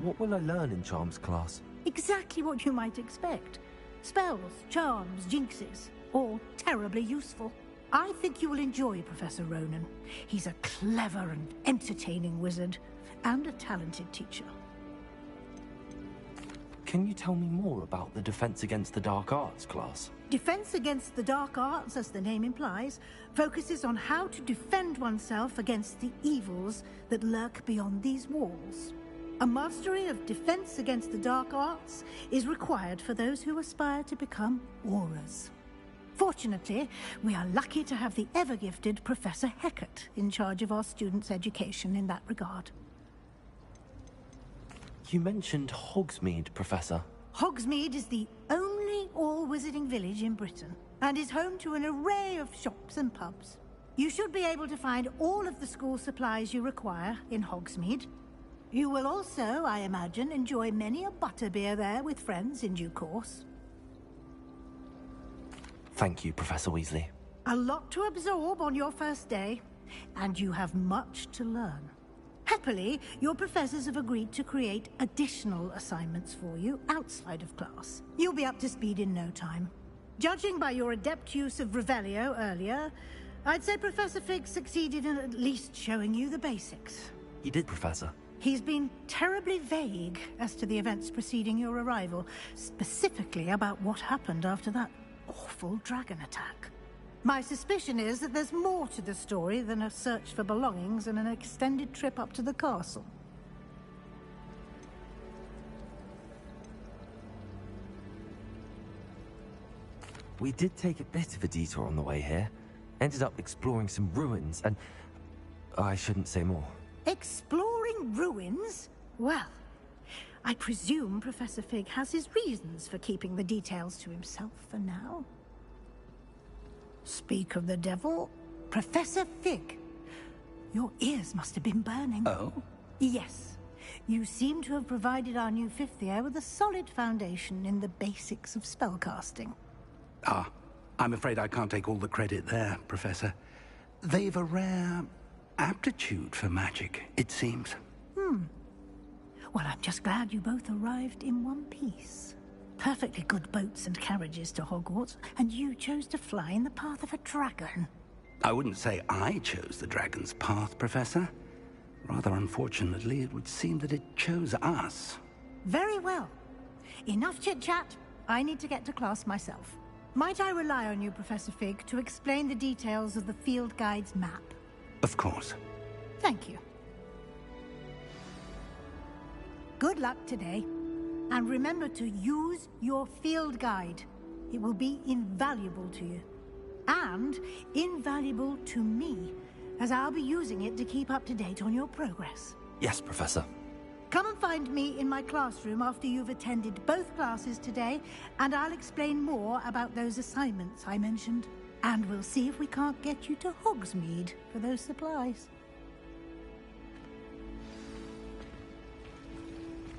What will I learn in Charms class? Exactly what you might expect. Spells, charms, jinxes, all terribly useful. I think you will enjoy Professor Ronan. He's a clever and entertaining wizard, and a talented teacher. Can you tell me more about the Defense Against the Dark Arts class? Defense Against the Dark Arts, as the name implies, focuses on how to defend oneself against the evils that lurk beyond these walls. A mastery of Defense Against the Dark Arts is required for those who aspire to become Aurors. Fortunately, we are lucky to have the ever-gifted Professor Hecat in charge of our students' education in that regard. You mentioned Hogsmeade, Professor. Hogsmeade is the only all-wizarding village in Britain, and is home to an array of shops and pubs. You should be able to find all of the school supplies you require in Hogsmeade. You will also, I imagine, enjoy many a butterbeer there with friends in due course. Thank you, Professor Weasley. A lot to absorb on your first day, and you have much to learn. Happily, your professors have agreed to create additional assignments for you outside of class. You'll be up to speed in no time. Judging by your adept use of Revelio earlier, I'd say Professor Fig succeeded in at least showing you the basics. He did, Professor. He's been terribly vague as to the events preceding your arrival, specifically about what happened after that awful dragon attack. My suspicion is that there's more to the story than a search for belongings and an extended trip up to the castle. We did take a bit of a detour on the way here. Ended up exploring some ruins and... I shouldn't say more. Exploring ruins? Well, I presume Professor Fig has his reasons for keeping the details to himself for now. Speak of the devil, Professor Fig. Your ears must have been burning. Oh? Yes. You seem to have provided our new fifth year with a solid foundation in the basics of spellcasting. Ah, I'm afraid I can't take all the credit there, Professor. They've a rare aptitude for magic, it seems. Well, I'm just glad you both arrived in one piece. Perfectly good boats and carriages to Hogwarts, and you chose to fly in the path of a dragon. I wouldn't say I chose the dragon's path, Professor. Rather unfortunately, it would seem that it chose us. Very well. Enough chit-chat. I need to get to class myself. Might I rely on you, Professor Fig, to explain the details of the field guide's map? Of course. Thank you. Good luck today. And remember to use your field guide. It will be invaluable to you. And invaluable to me, as I'll be using it to keep up to date on your progress. Yes, Professor. Come and find me in my classroom after you've attended both classes today, and I'll explain more about those assignments I mentioned. And we'll see if we can't get you to Hogsmeade for those supplies.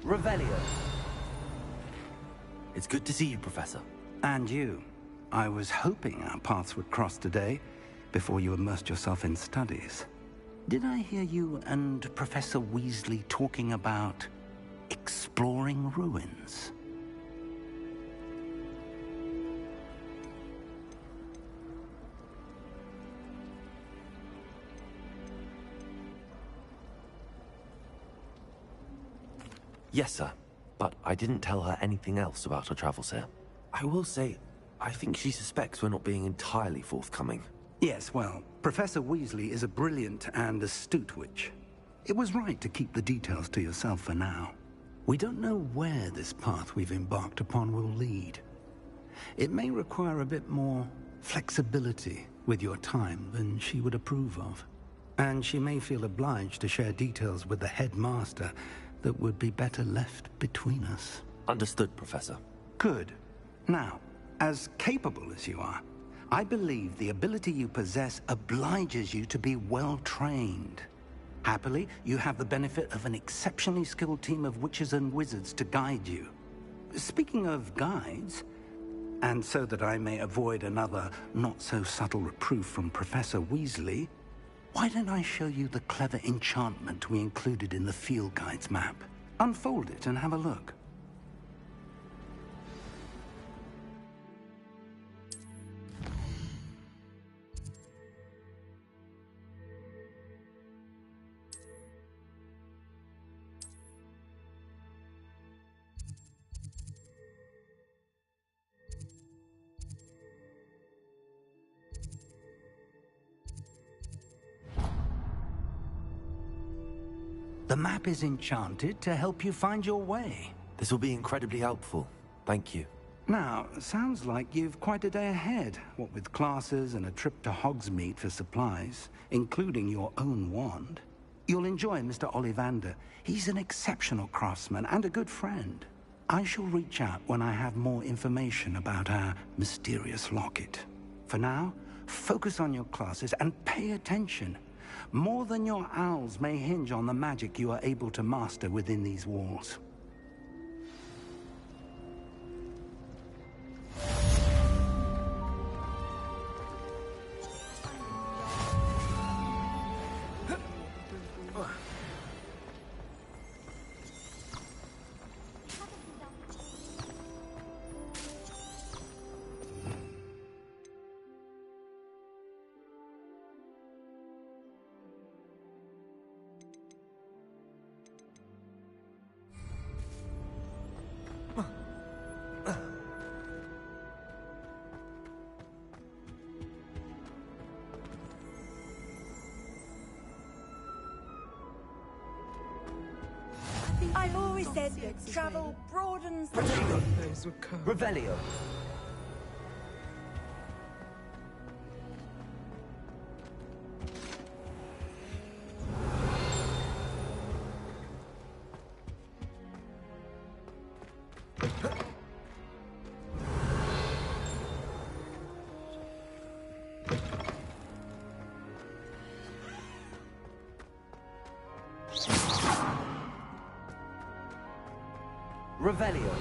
Revelio. It's good to see you, Professor. And you. I was hoping our paths would cross today, before you immersed yourself in studies. Did I hear you and Professor Weasley talking about exploring ruins? Yes, sir. But I didn't tell her anything else about our travels here. I will say, I think she suspects we're not being entirely forthcoming. Yes, well, Professor Weasley is a brilliant and astute witch. It was right to keep the details to yourself for now. We don't know where this path we've embarked upon will lead. It may require a bit more flexibility with your time than she would approve of. And she may feel obliged to share details with the headmaster that would be better left between us. Understood, Professor. Good. Now, as capable as you are, I believe the ability you possess obliges you to be well-trained. Happily, you have the benefit of an exceptionally skilled team of witches and wizards to guide you. Speaking of guides, and so that I may avoid another not-so-subtle reproof from Professor Weasley, why don't I show you the clever enchantment we included in the field guide's map? Unfold it and have a look. The map is enchanted to help you find your way. This will be incredibly helpful. Thank you. Now, sounds like you've quite a day ahead, what with classes and a trip to Hogsmeade for supplies, including your own wand. You'll enjoy Mr. Ollivander. He's an exceptional craftsman and a good friend. I shall reach out when I have more information about our mysterious locket. For now, focus on your classes and pay attention. More than your owls may hinge on the magic you are able to master within these walls. I've always said that travel broadens the... Revelio. Revelio.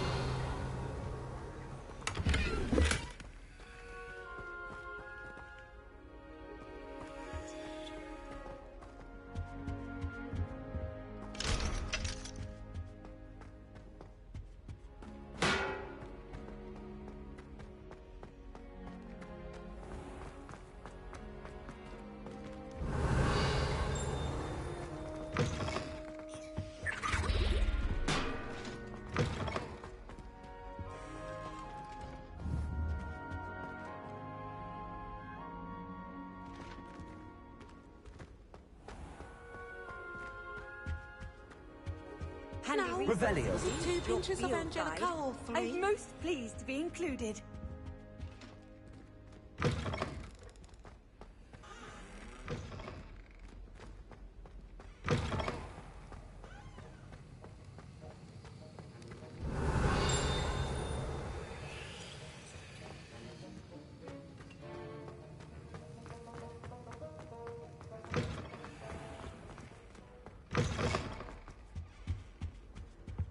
Now, Revelio. was it 2 pinches of field Angelica guide. or 3? I'm most pleased to be included.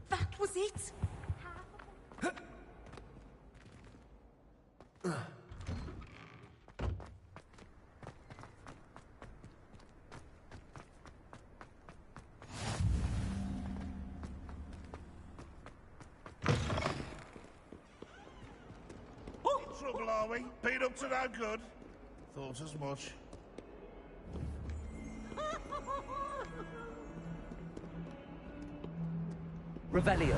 That was it. In trouble, are we? Beat up to no good? Thought as much. Revelio.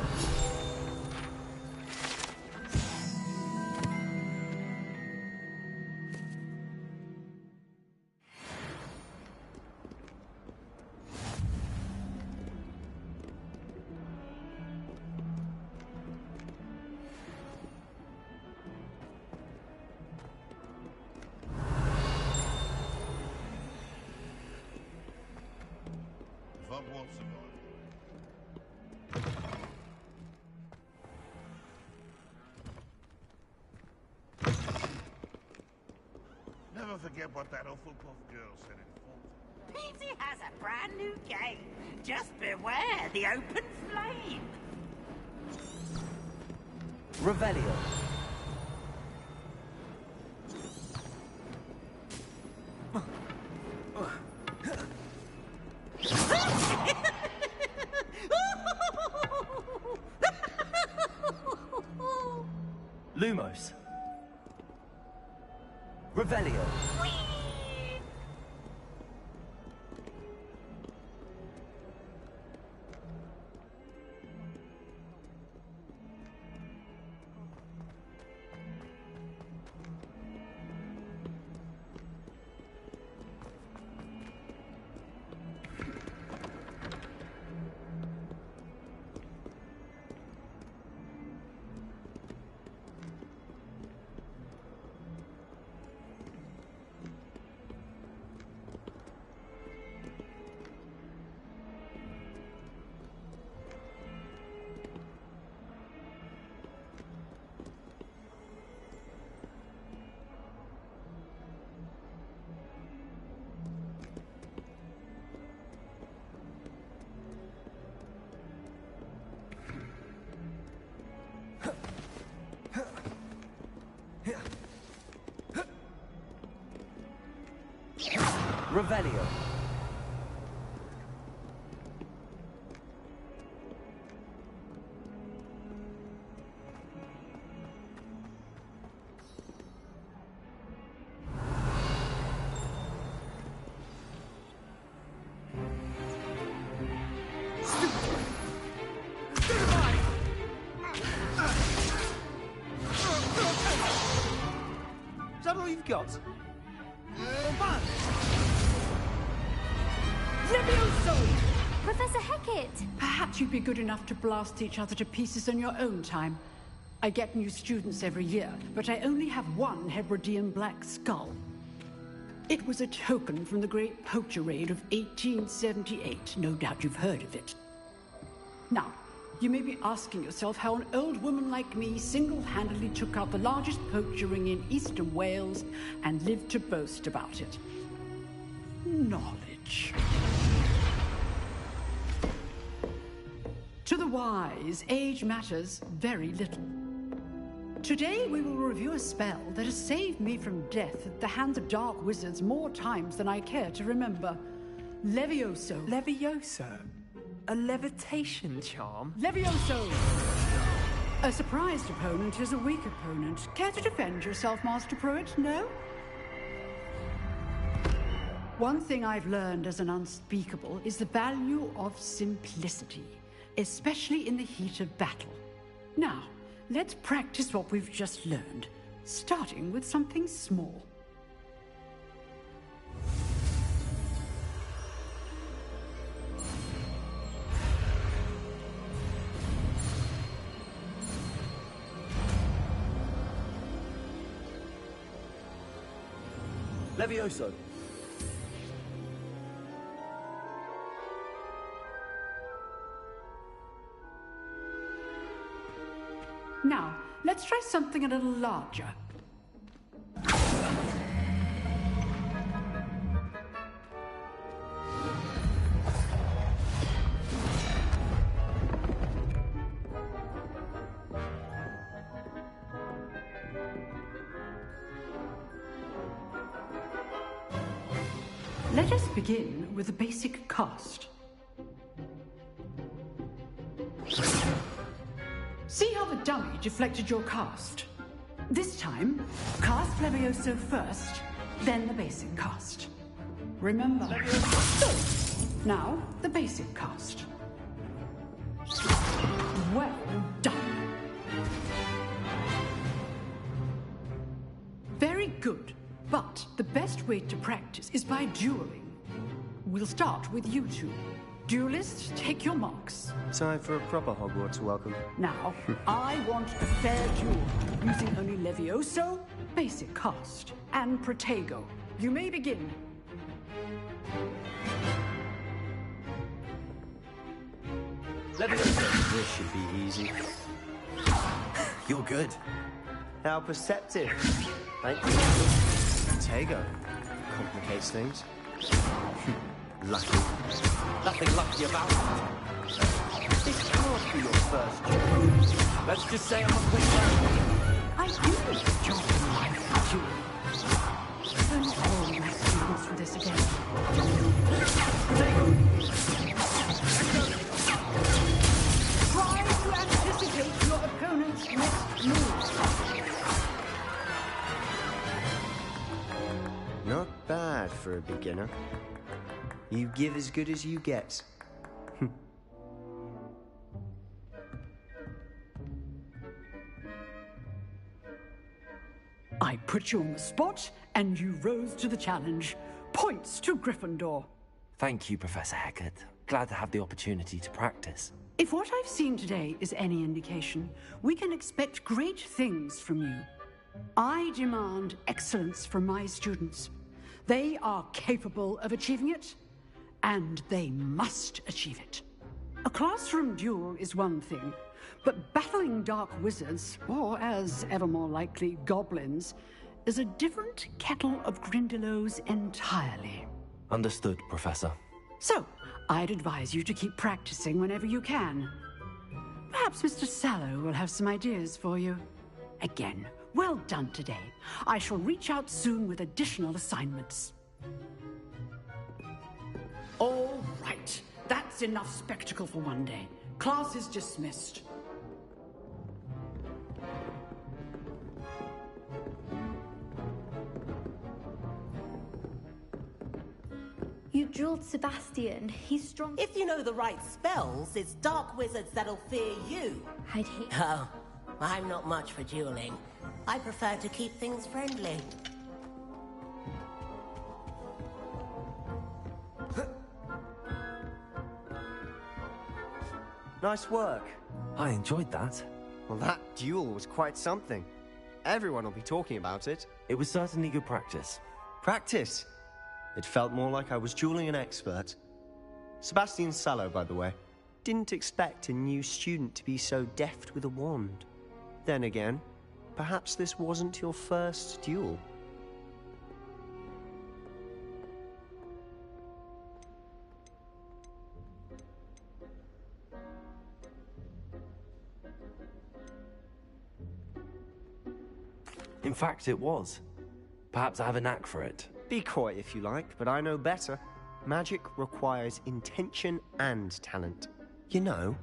Hogwarts survived. Never forget what that Hufflepuff girl said in full. Peasy has a brand new game. Just beware the open flame. Revelio. Lumos. Revelio. Revelio. Is that all you've got? Professor Hecat! Perhaps you'd be good enough to blast each other to pieces on your own time. I get new students every year, but I only have one Hebridean black skull. It was a token from the Great Poacher Raid of 1878. No doubt you've heard of it. Now, you may be asking yourself how an old woman like me single-handedly took out the largest poacher ring in eastern Wales and lived to boast about it. Knowledge. To the wise, age matters very little. Today we will review a spell that has saved me from death at the hands of dark wizards more times than I care to remember. Levioso. Levioso? A levitation charm? Levioso! A surprised opponent is a weak opponent. Care to defend yourself, Master Pruitt? No? One thing I've learned as an unspeakable is the value of simplicity, especially in the heat of battle. Now, let's practice what we've just learned, starting with something small. Levioso. Now, let's try something a little larger. Let us begin with the basic cast. See how the dummy deflected your cast? This time, cast Levioso first, then the basic cast. Remember. Now, the basic cast. Well done. Very good. But the best way to practice is by dueling. We'll start with you two. Duelists, take your marks. Time for a proper Hogwarts welcome. Now, I want a fair duel, using only Levioso, basic cast, and Protego. You may begin. Levioso. This should be easy. You're good. How perceptive. Thank you. Protego. Complicates things. Lucky. Nothing lucky about it. This can't be your first job. Let's just say I'm a quick learner. I do this job in life, too. I'm not all my students for this again. Try to anticipate your opponent's next move. Not bad for a beginner. You give as good as you get. I put you on the spot, and you rose to the challenge. Points to Gryffindor. Thank you, Professor Hecat. Glad to have the opportunity to practice. If what I've seen today is any indication, we can expect great things from you. I demand excellence from my students. They are capable of achieving it, and they must achieve it. A classroom duel is one thing, but battling dark wizards, or as ever more likely, goblins, is a different kettle of Grindylows entirely. Understood, Professor. So, I'd advise you to keep practicing whenever you can. Perhaps Mr. Sallow will have some ideas for you. Again, well done today. I shall reach out soon with additional assignments. All right. That's enough spectacle for one day. Class is dismissed. You drilled Sebastian. He's strong. If you know the right spells, it's dark wizards that'll fear you. I'd hate. Oh, I'm not much for dueling. I prefer to keep things friendly. Nice work. I enjoyed that. Well, that duel was quite something. Everyone will be talking about it. It was certainly good practice. Practice? It felt more like I was dueling an expert. Sebastian Sallow, by the way. Didn't expect a new student to be so deft with a wand. Then again, perhaps this wasn't your first duel. In fact, it was. Perhaps I have a knack for it. Be coy if you like, but I know better. Magic requires intention and talent. You know,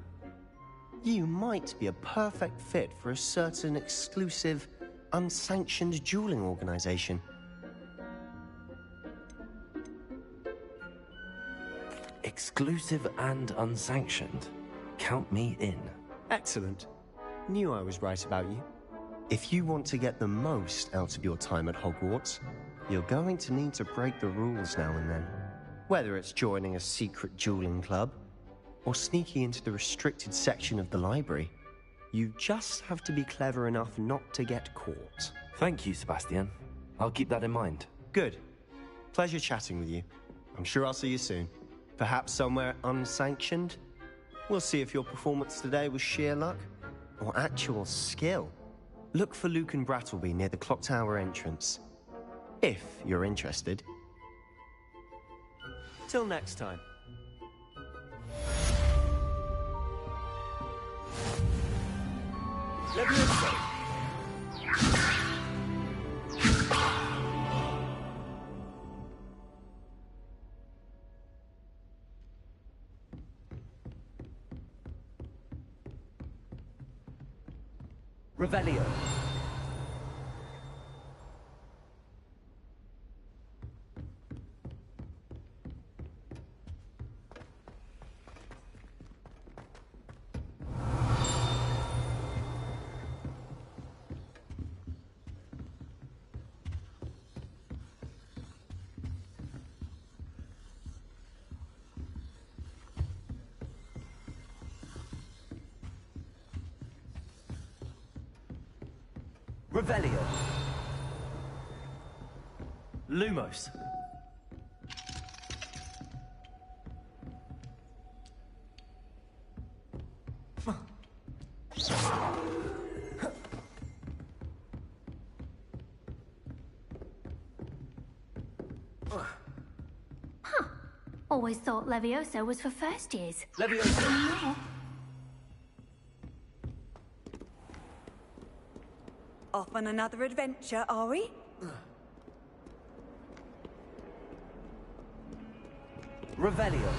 you might be a perfect fit for a certain exclusive, unsanctioned dueling organization. Exclusive and unsanctioned. Count me in. Excellent. Knew I was right about you. If you want to get the most out of your time at Hogwarts, you're going to need to break the rules now and then. Whether it's joining a secret dueling club, or sneaking into the restricted section of the library, you just have to be clever enough not to get caught. Thank you, Sebastian. I'll keep that in mind. Good. Pleasure chatting with you. I'm sure I'll see you soon. Perhaps somewhere unsanctioned? We'll see if your performance today was sheer luck or actual skill. Look for Luke and Brattleby near the clock tower entrance. If you're interested. Till next time. Levioso! Revelio. Revelio. Lumos. Always thought Levioso was for first years. Levioso. Off on another adventure, are we? Revelio.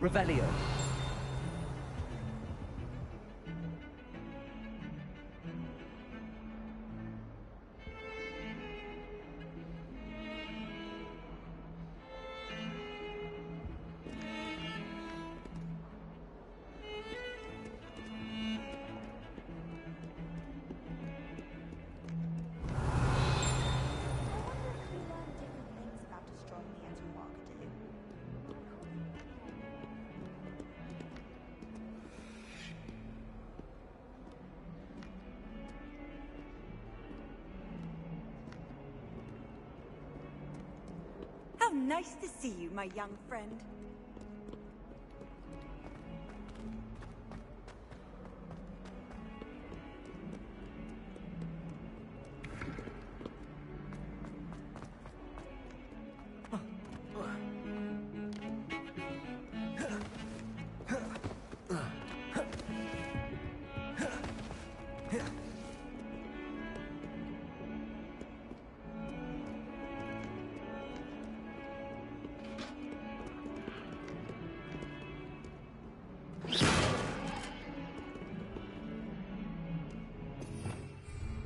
Revelio. How nice to see you, my young friend.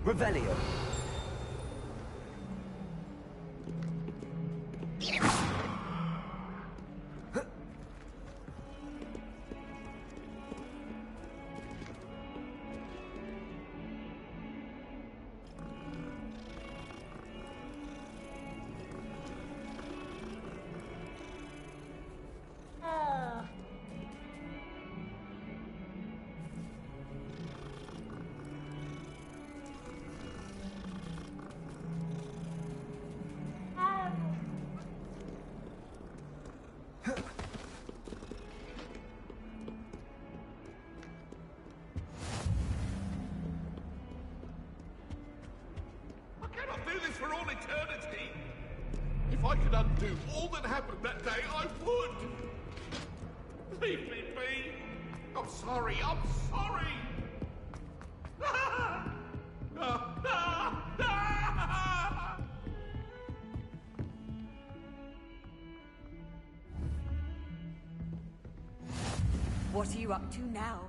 Revelio. For all eternity. If I could undo all that happened that day, I would. Leave me be. I'm sorry. I'm sorry. What are you up to now?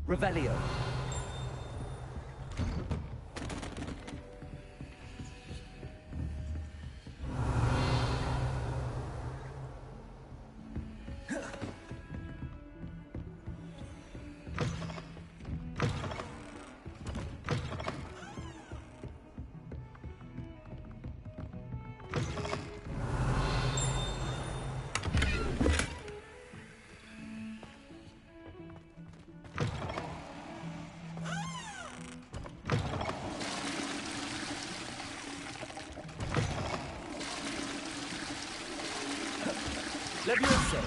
Revelio. Levioso.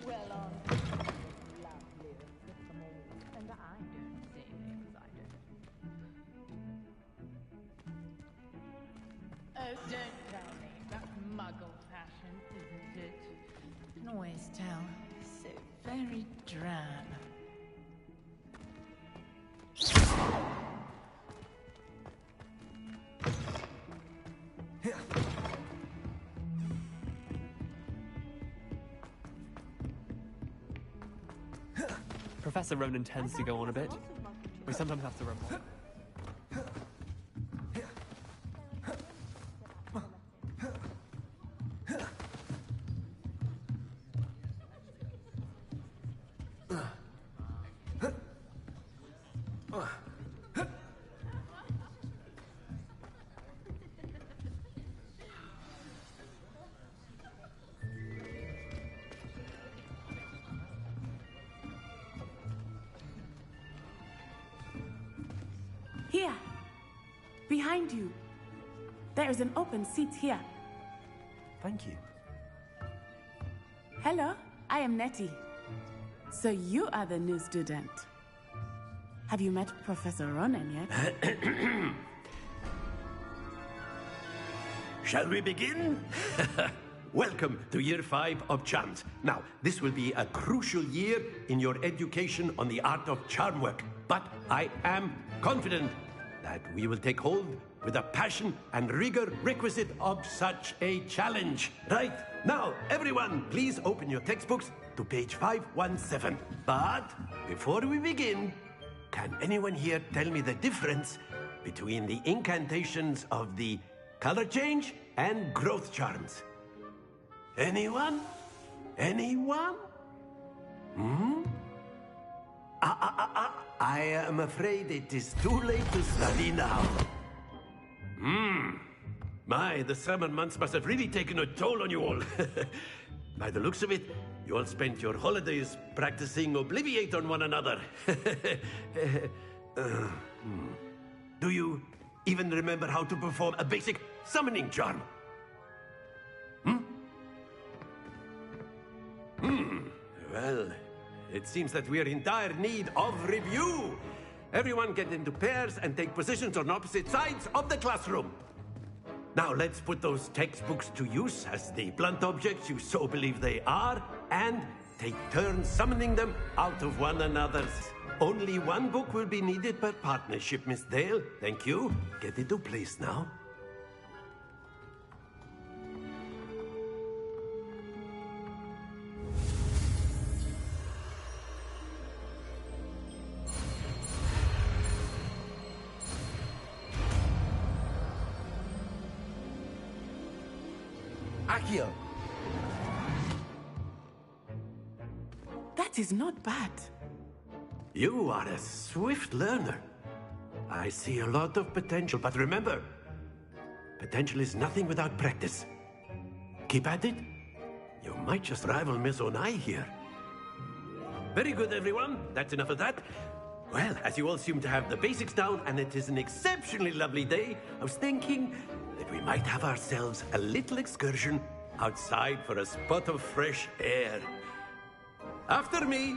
Well, lovely with the moles, and I don't say things I don't. Oh, don't tell me. That's muggle fashion, isn't it? Can always tell. So very drab. Professor Ronan tends to go on a bit. We sometimes have to report. Here! Behind you! There is an open seat here. Thank you. Hello, I am Nettie. So you are the new student. Have you met Professor Ronan yet? Shall we begin? Welcome to Year 5 of Charms. Now, this will be a crucial year in your education on the art of charm work. But I am confident that we will take hold with the passion and rigor requisite of such a challenge. Right, now, everyone, please open your textbooks to page 517. But before we begin, can anyone here tell me the difference between the incantations of the color change and growth charms? Anyone? Anyone? I am afraid it is too late to study now. My, the summer months must have really taken a toll on you all. By the looks of it, you all spent your holidays practicing Obliviate on one another. Do you even remember how to perform a basic summoning charm? Well, it seems that we are in dire need of review. Everyone get into pairs and take positions on opposite sides of the classroom. Now let's put those textbooks to use as the blunt objects you so believe they are, and take turns summoning them out of one another's. Only one book will be needed per partnership, Miss Dale. Thank you. Get into place now. Accio. That is not bad. You are a swift learner. I see a lot of potential, but remember, potential is nothing without practice. Keep at it. You might just rival Miss Onai here. Very good, everyone. That's enough of that. Well, as you all seem to have the basics down, and it is an exceptionally lovely day, I was thinking that we might have ourselves a little excursion outside for a spot of fresh air. After me.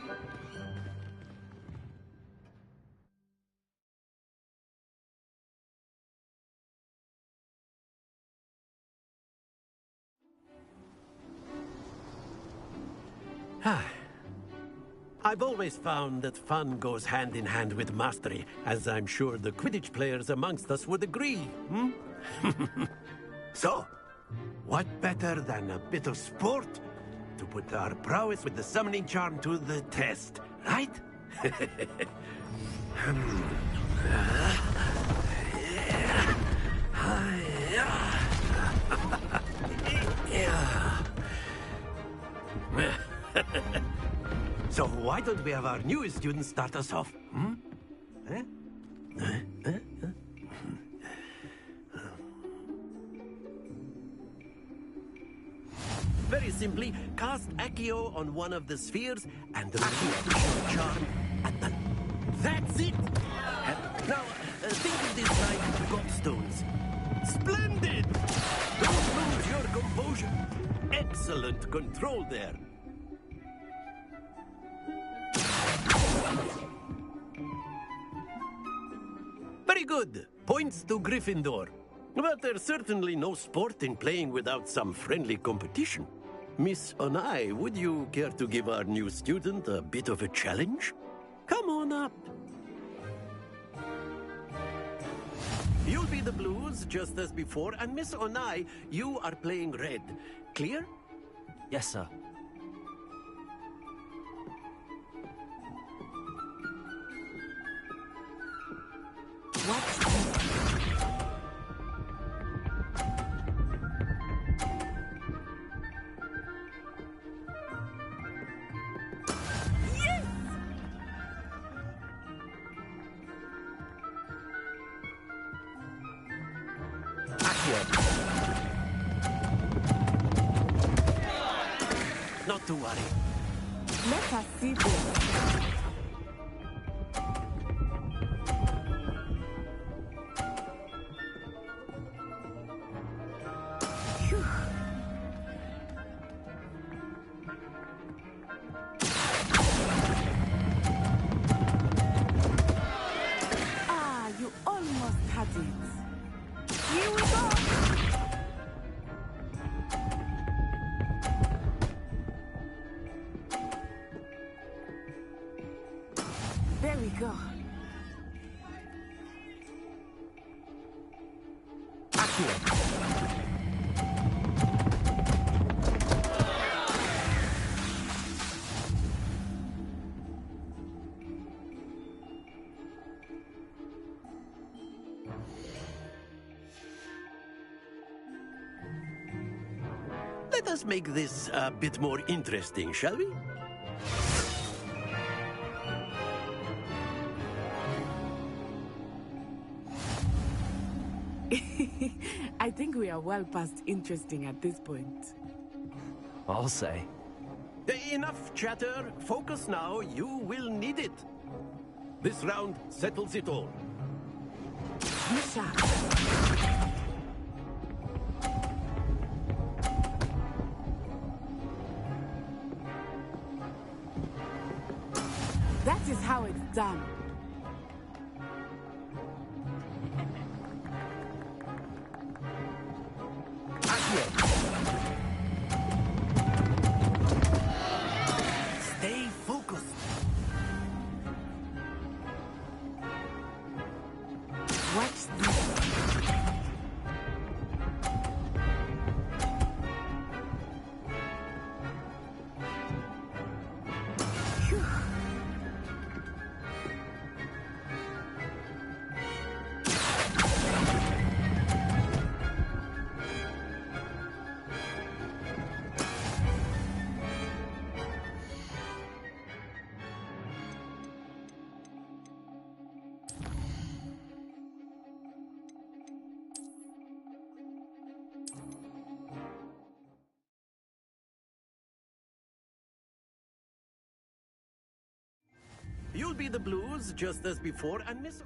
I've always found that fun goes hand in hand with mastery, as I'm sure the Quidditch players amongst us would agree, hmm? So, what better than a bit of sport to put our prowess with the summoning charm to the test, right? So why don't we have our newest student start us off? Hmm? Eh? Very simply, cast Accio on one of the spheres and relinquish your charm at the... That's it! Now, think of this like gobstones. Splendid! Don't lose your composure. Excellent control there. Very good. Points to Gryffindor. But there's certainly no sport in playing without some friendly competition. Miss Onai, would you care to give our new student a bit of a challenge? Come on up. You'll be the blues, just as before, and Miss Onai, you are playing red. Clear? Yes, sir. Not to worry. Let us see this. Ah, you almost had it. Here we go. There we go. Let us make this a bit more interesting, shall we? I think we are well past interesting at this point. I'll say. Enough chatter. Focus now. You will need it. This round settles it all. Be sharp. That is how it's done. Stay focused. Watch this. You'll be the blues, just as before, and Miss...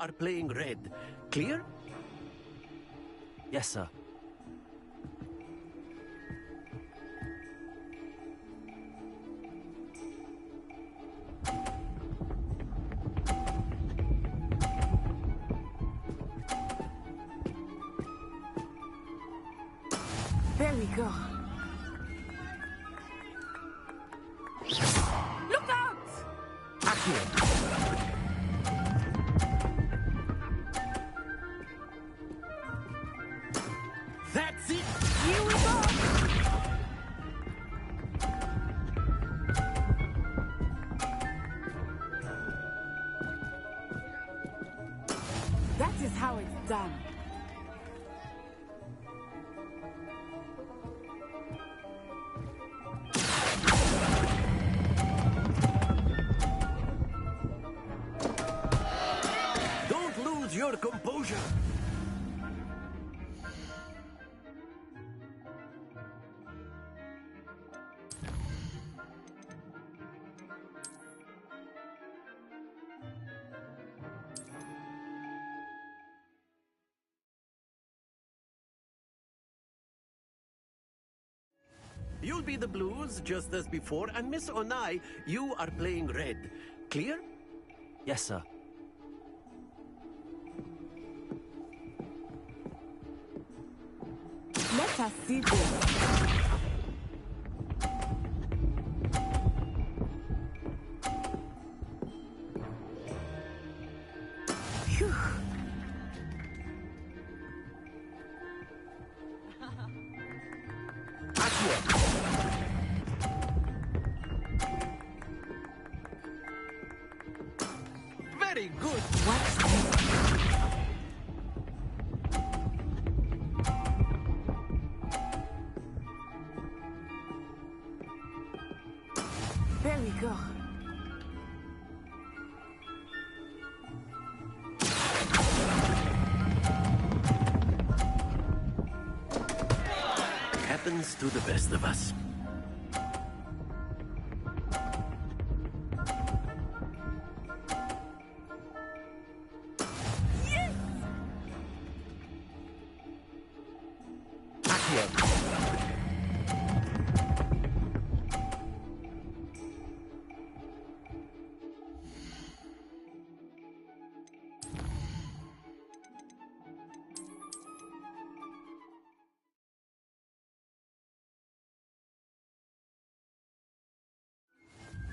are playing red. Clear? Yes, sir. There we go. Look out! That's it! Here we go! That is how it's done. Don't lose your composure. You'll be the blues just as before, and Miss Onai, you are playing red. Clear? Yes, sir. Let us see this. Phew. Very good. Watch this. There we go. Happens to the best of us.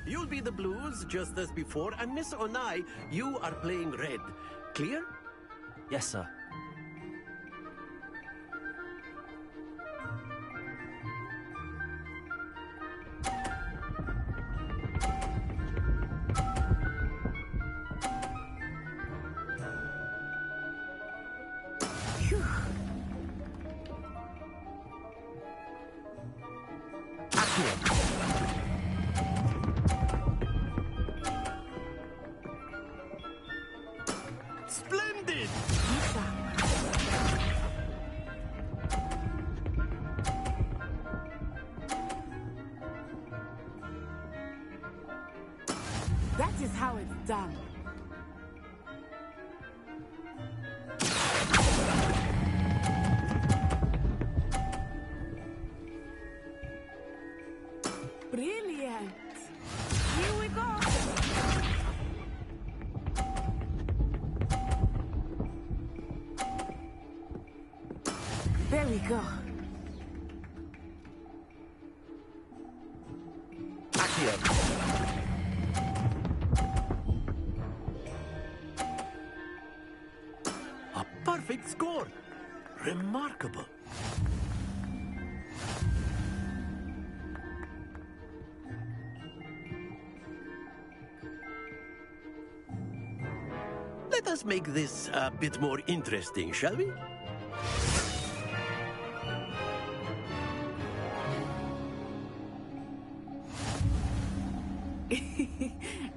You'll be the blues just as before, and Miss Onai, you are playing red. Clear? Yes, sir. Phew. Splendid! That is how it's done. Brilliant! Here we go! There we go. A perfect score. Remarkable. Let us make this a bit more interesting, shall we?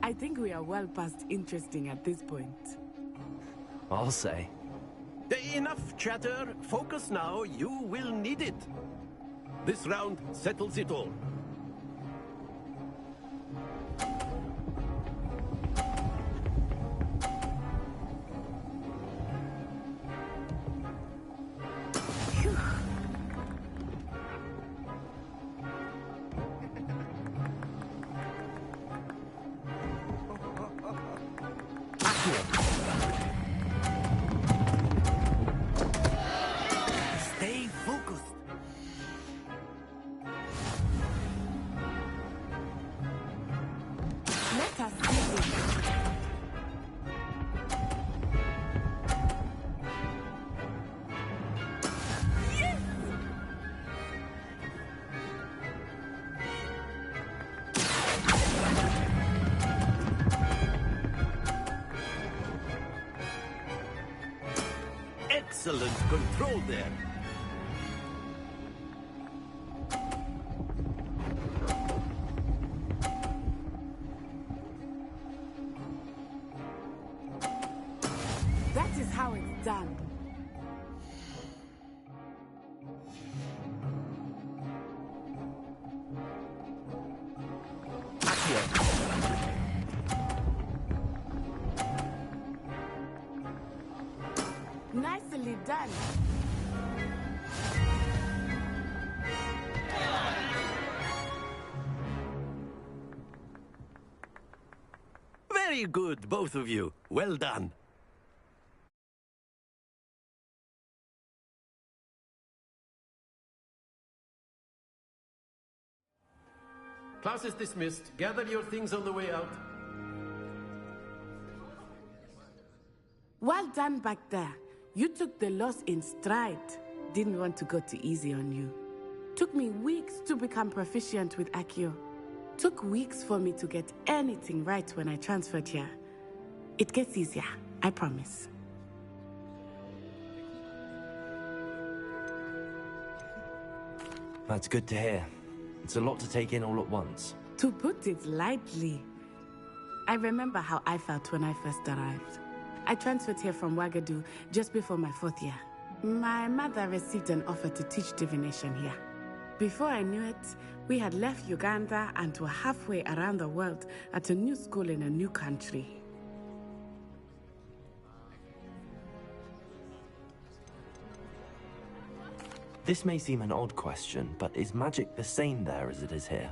I think we are well past interesting at this point. I'll say. Enough chatter. Focus now. You will need it. This round settles it all. us busy. Excellent control there. That is how it's done. Nicely done. Very good, both of you. Well done. Class is dismissed. Gather your things on the way out. Well done back there. You took the loss in stride. Didn't want to go too easy on you. Took me weeks to become proficient with Accio. Took weeks for me to get anything right when I transferred here. It gets easier, I promise. That's good to hear. It's a lot to take in all at once. To put it lightly, I remember how I felt when I first arrived. I transferred here from Wagadu just before my 4th year. My mother received an offer to teach divination here. Before I knew it, we had left Uganda and were halfway around the world at a new school in a new country. This may seem an odd question, but is magic the same there as it is here?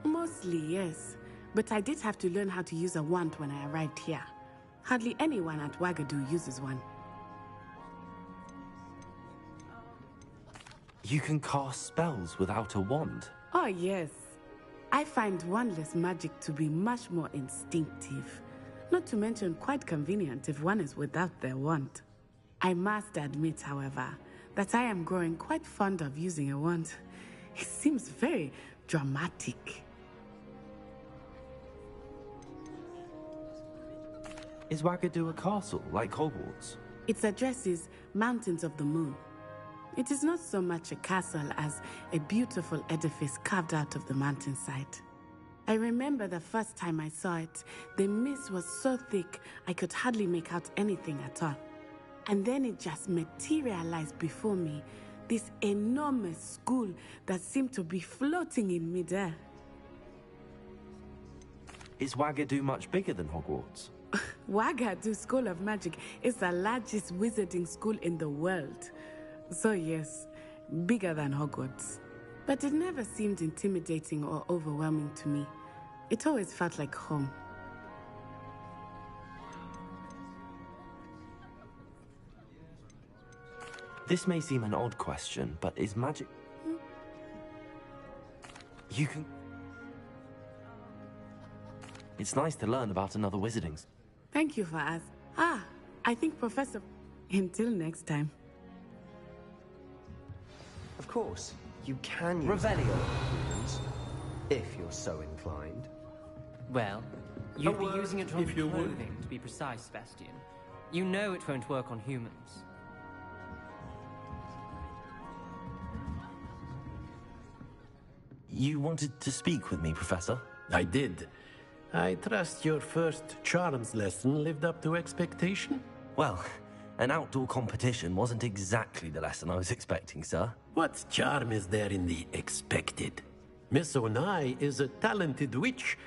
Mostly, yes. But I did have to learn how to use a wand when I arrived here. Hardly anyone at Wagadu uses one. You can cast spells without a wand? Oh, yes. I find wandless magic to be much more instinctive. Not to mention quite convenient if one is without their wand. I must admit, however, that I am growing quite fond of using a wand. It seems very dramatic. Is Wagadu a castle, like Hogwarts? Its address is Mountains of the Moon. It is not so much a castle as a beautiful edifice carved out of the mountainside. I remember the first time I saw it, the mist was so thick I could hardly make out anything at all. And then it just materialized before me, this enormous school that seemed to be floating in midair. Is Wagadu much bigger than Hogwarts? Wagadu School of Magic is the largest wizarding school in the world. So yes, bigger than Hogwarts. But it never seemed intimidating or overwhelming to me. It always felt like home. This may seem an odd question, but is magic... You can... It's nice to learn about another wizarding. Thank you for asking. I think Professor... Until next time. Of course, you can use Revelio. humans, if you're so inclined. Well, you'd be using it on clothing, to be precise, Sebastian. You know it won't work on humans. You wanted to speak with me, Professor? I did. I trust your first charms lesson lived up to expectation? Well, an outdoor competition wasn't exactly the lesson I was expecting, sir. What charm is there in the expected? Miss Onai is a talented witch.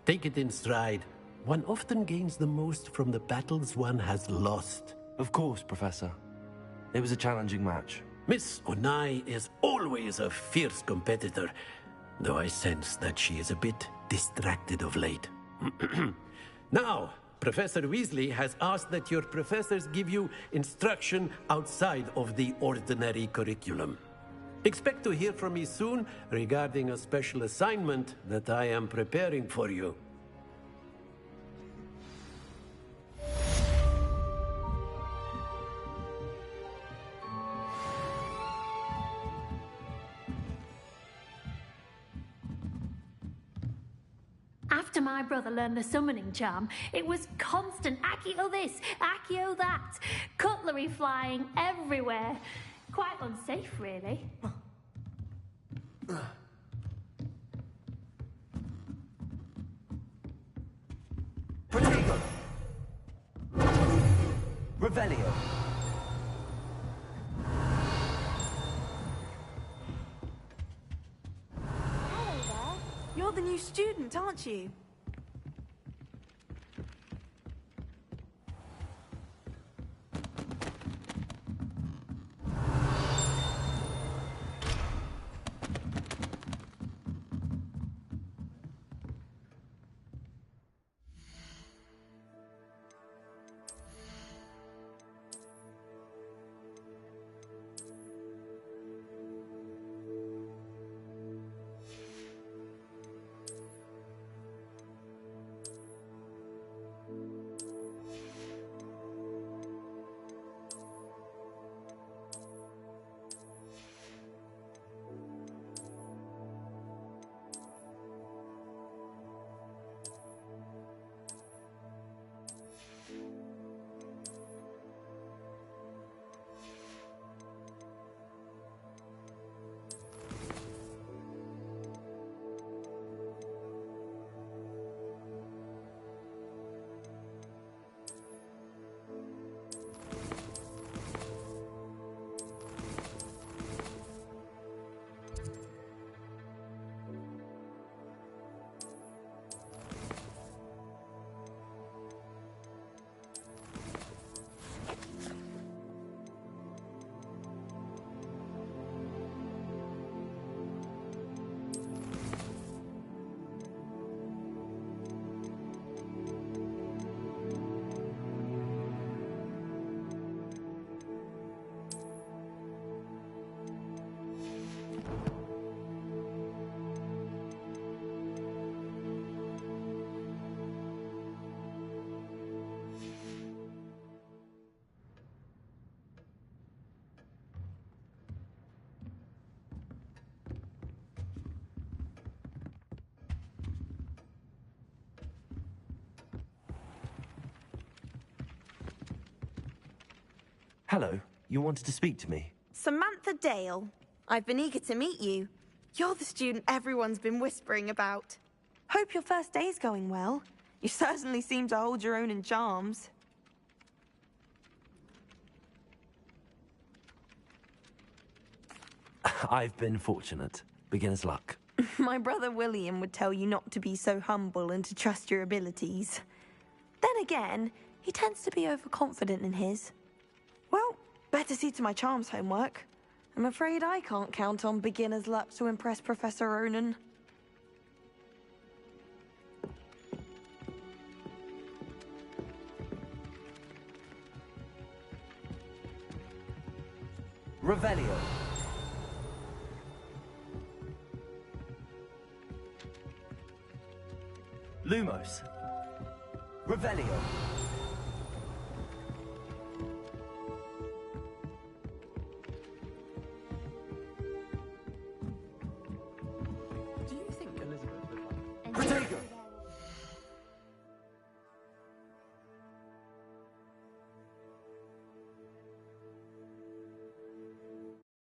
Take it in stride. One often gains the most from the battles one has lost. Of course, Professor. It was a challenging match. Miss Onai is always a fierce competitor, though I sense that she is a bit distracted of late. Now, Professor Weasley has asked that your professors give you instruction outside of the ordinary curriculum. Expect to hear from me soon regarding a special assignment that I am preparing for you. after my brother learned the summoning charm, it was constant Accio this, Accio that, cutlery flying everywhere. Quite unsafe, really. Protego! Revelio! Hello there. You're the new student, aren't you? Hello, you wanted to speak to me? Samantha Dale. I've been eager to meet you. You're the student everyone's been whispering about. Hope your first day's going well. You certainly seem to hold your own in charms. I've been fortunate. Beginner's luck. My brother William would tell you not to be so humble and to trust your abilities. Then again, he tends to be overconfident in his. Well, better see to my charms homework. I'm afraid I can't count on beginner's luck to impress Professor Ronan. Revelio. Lumos. Revelio.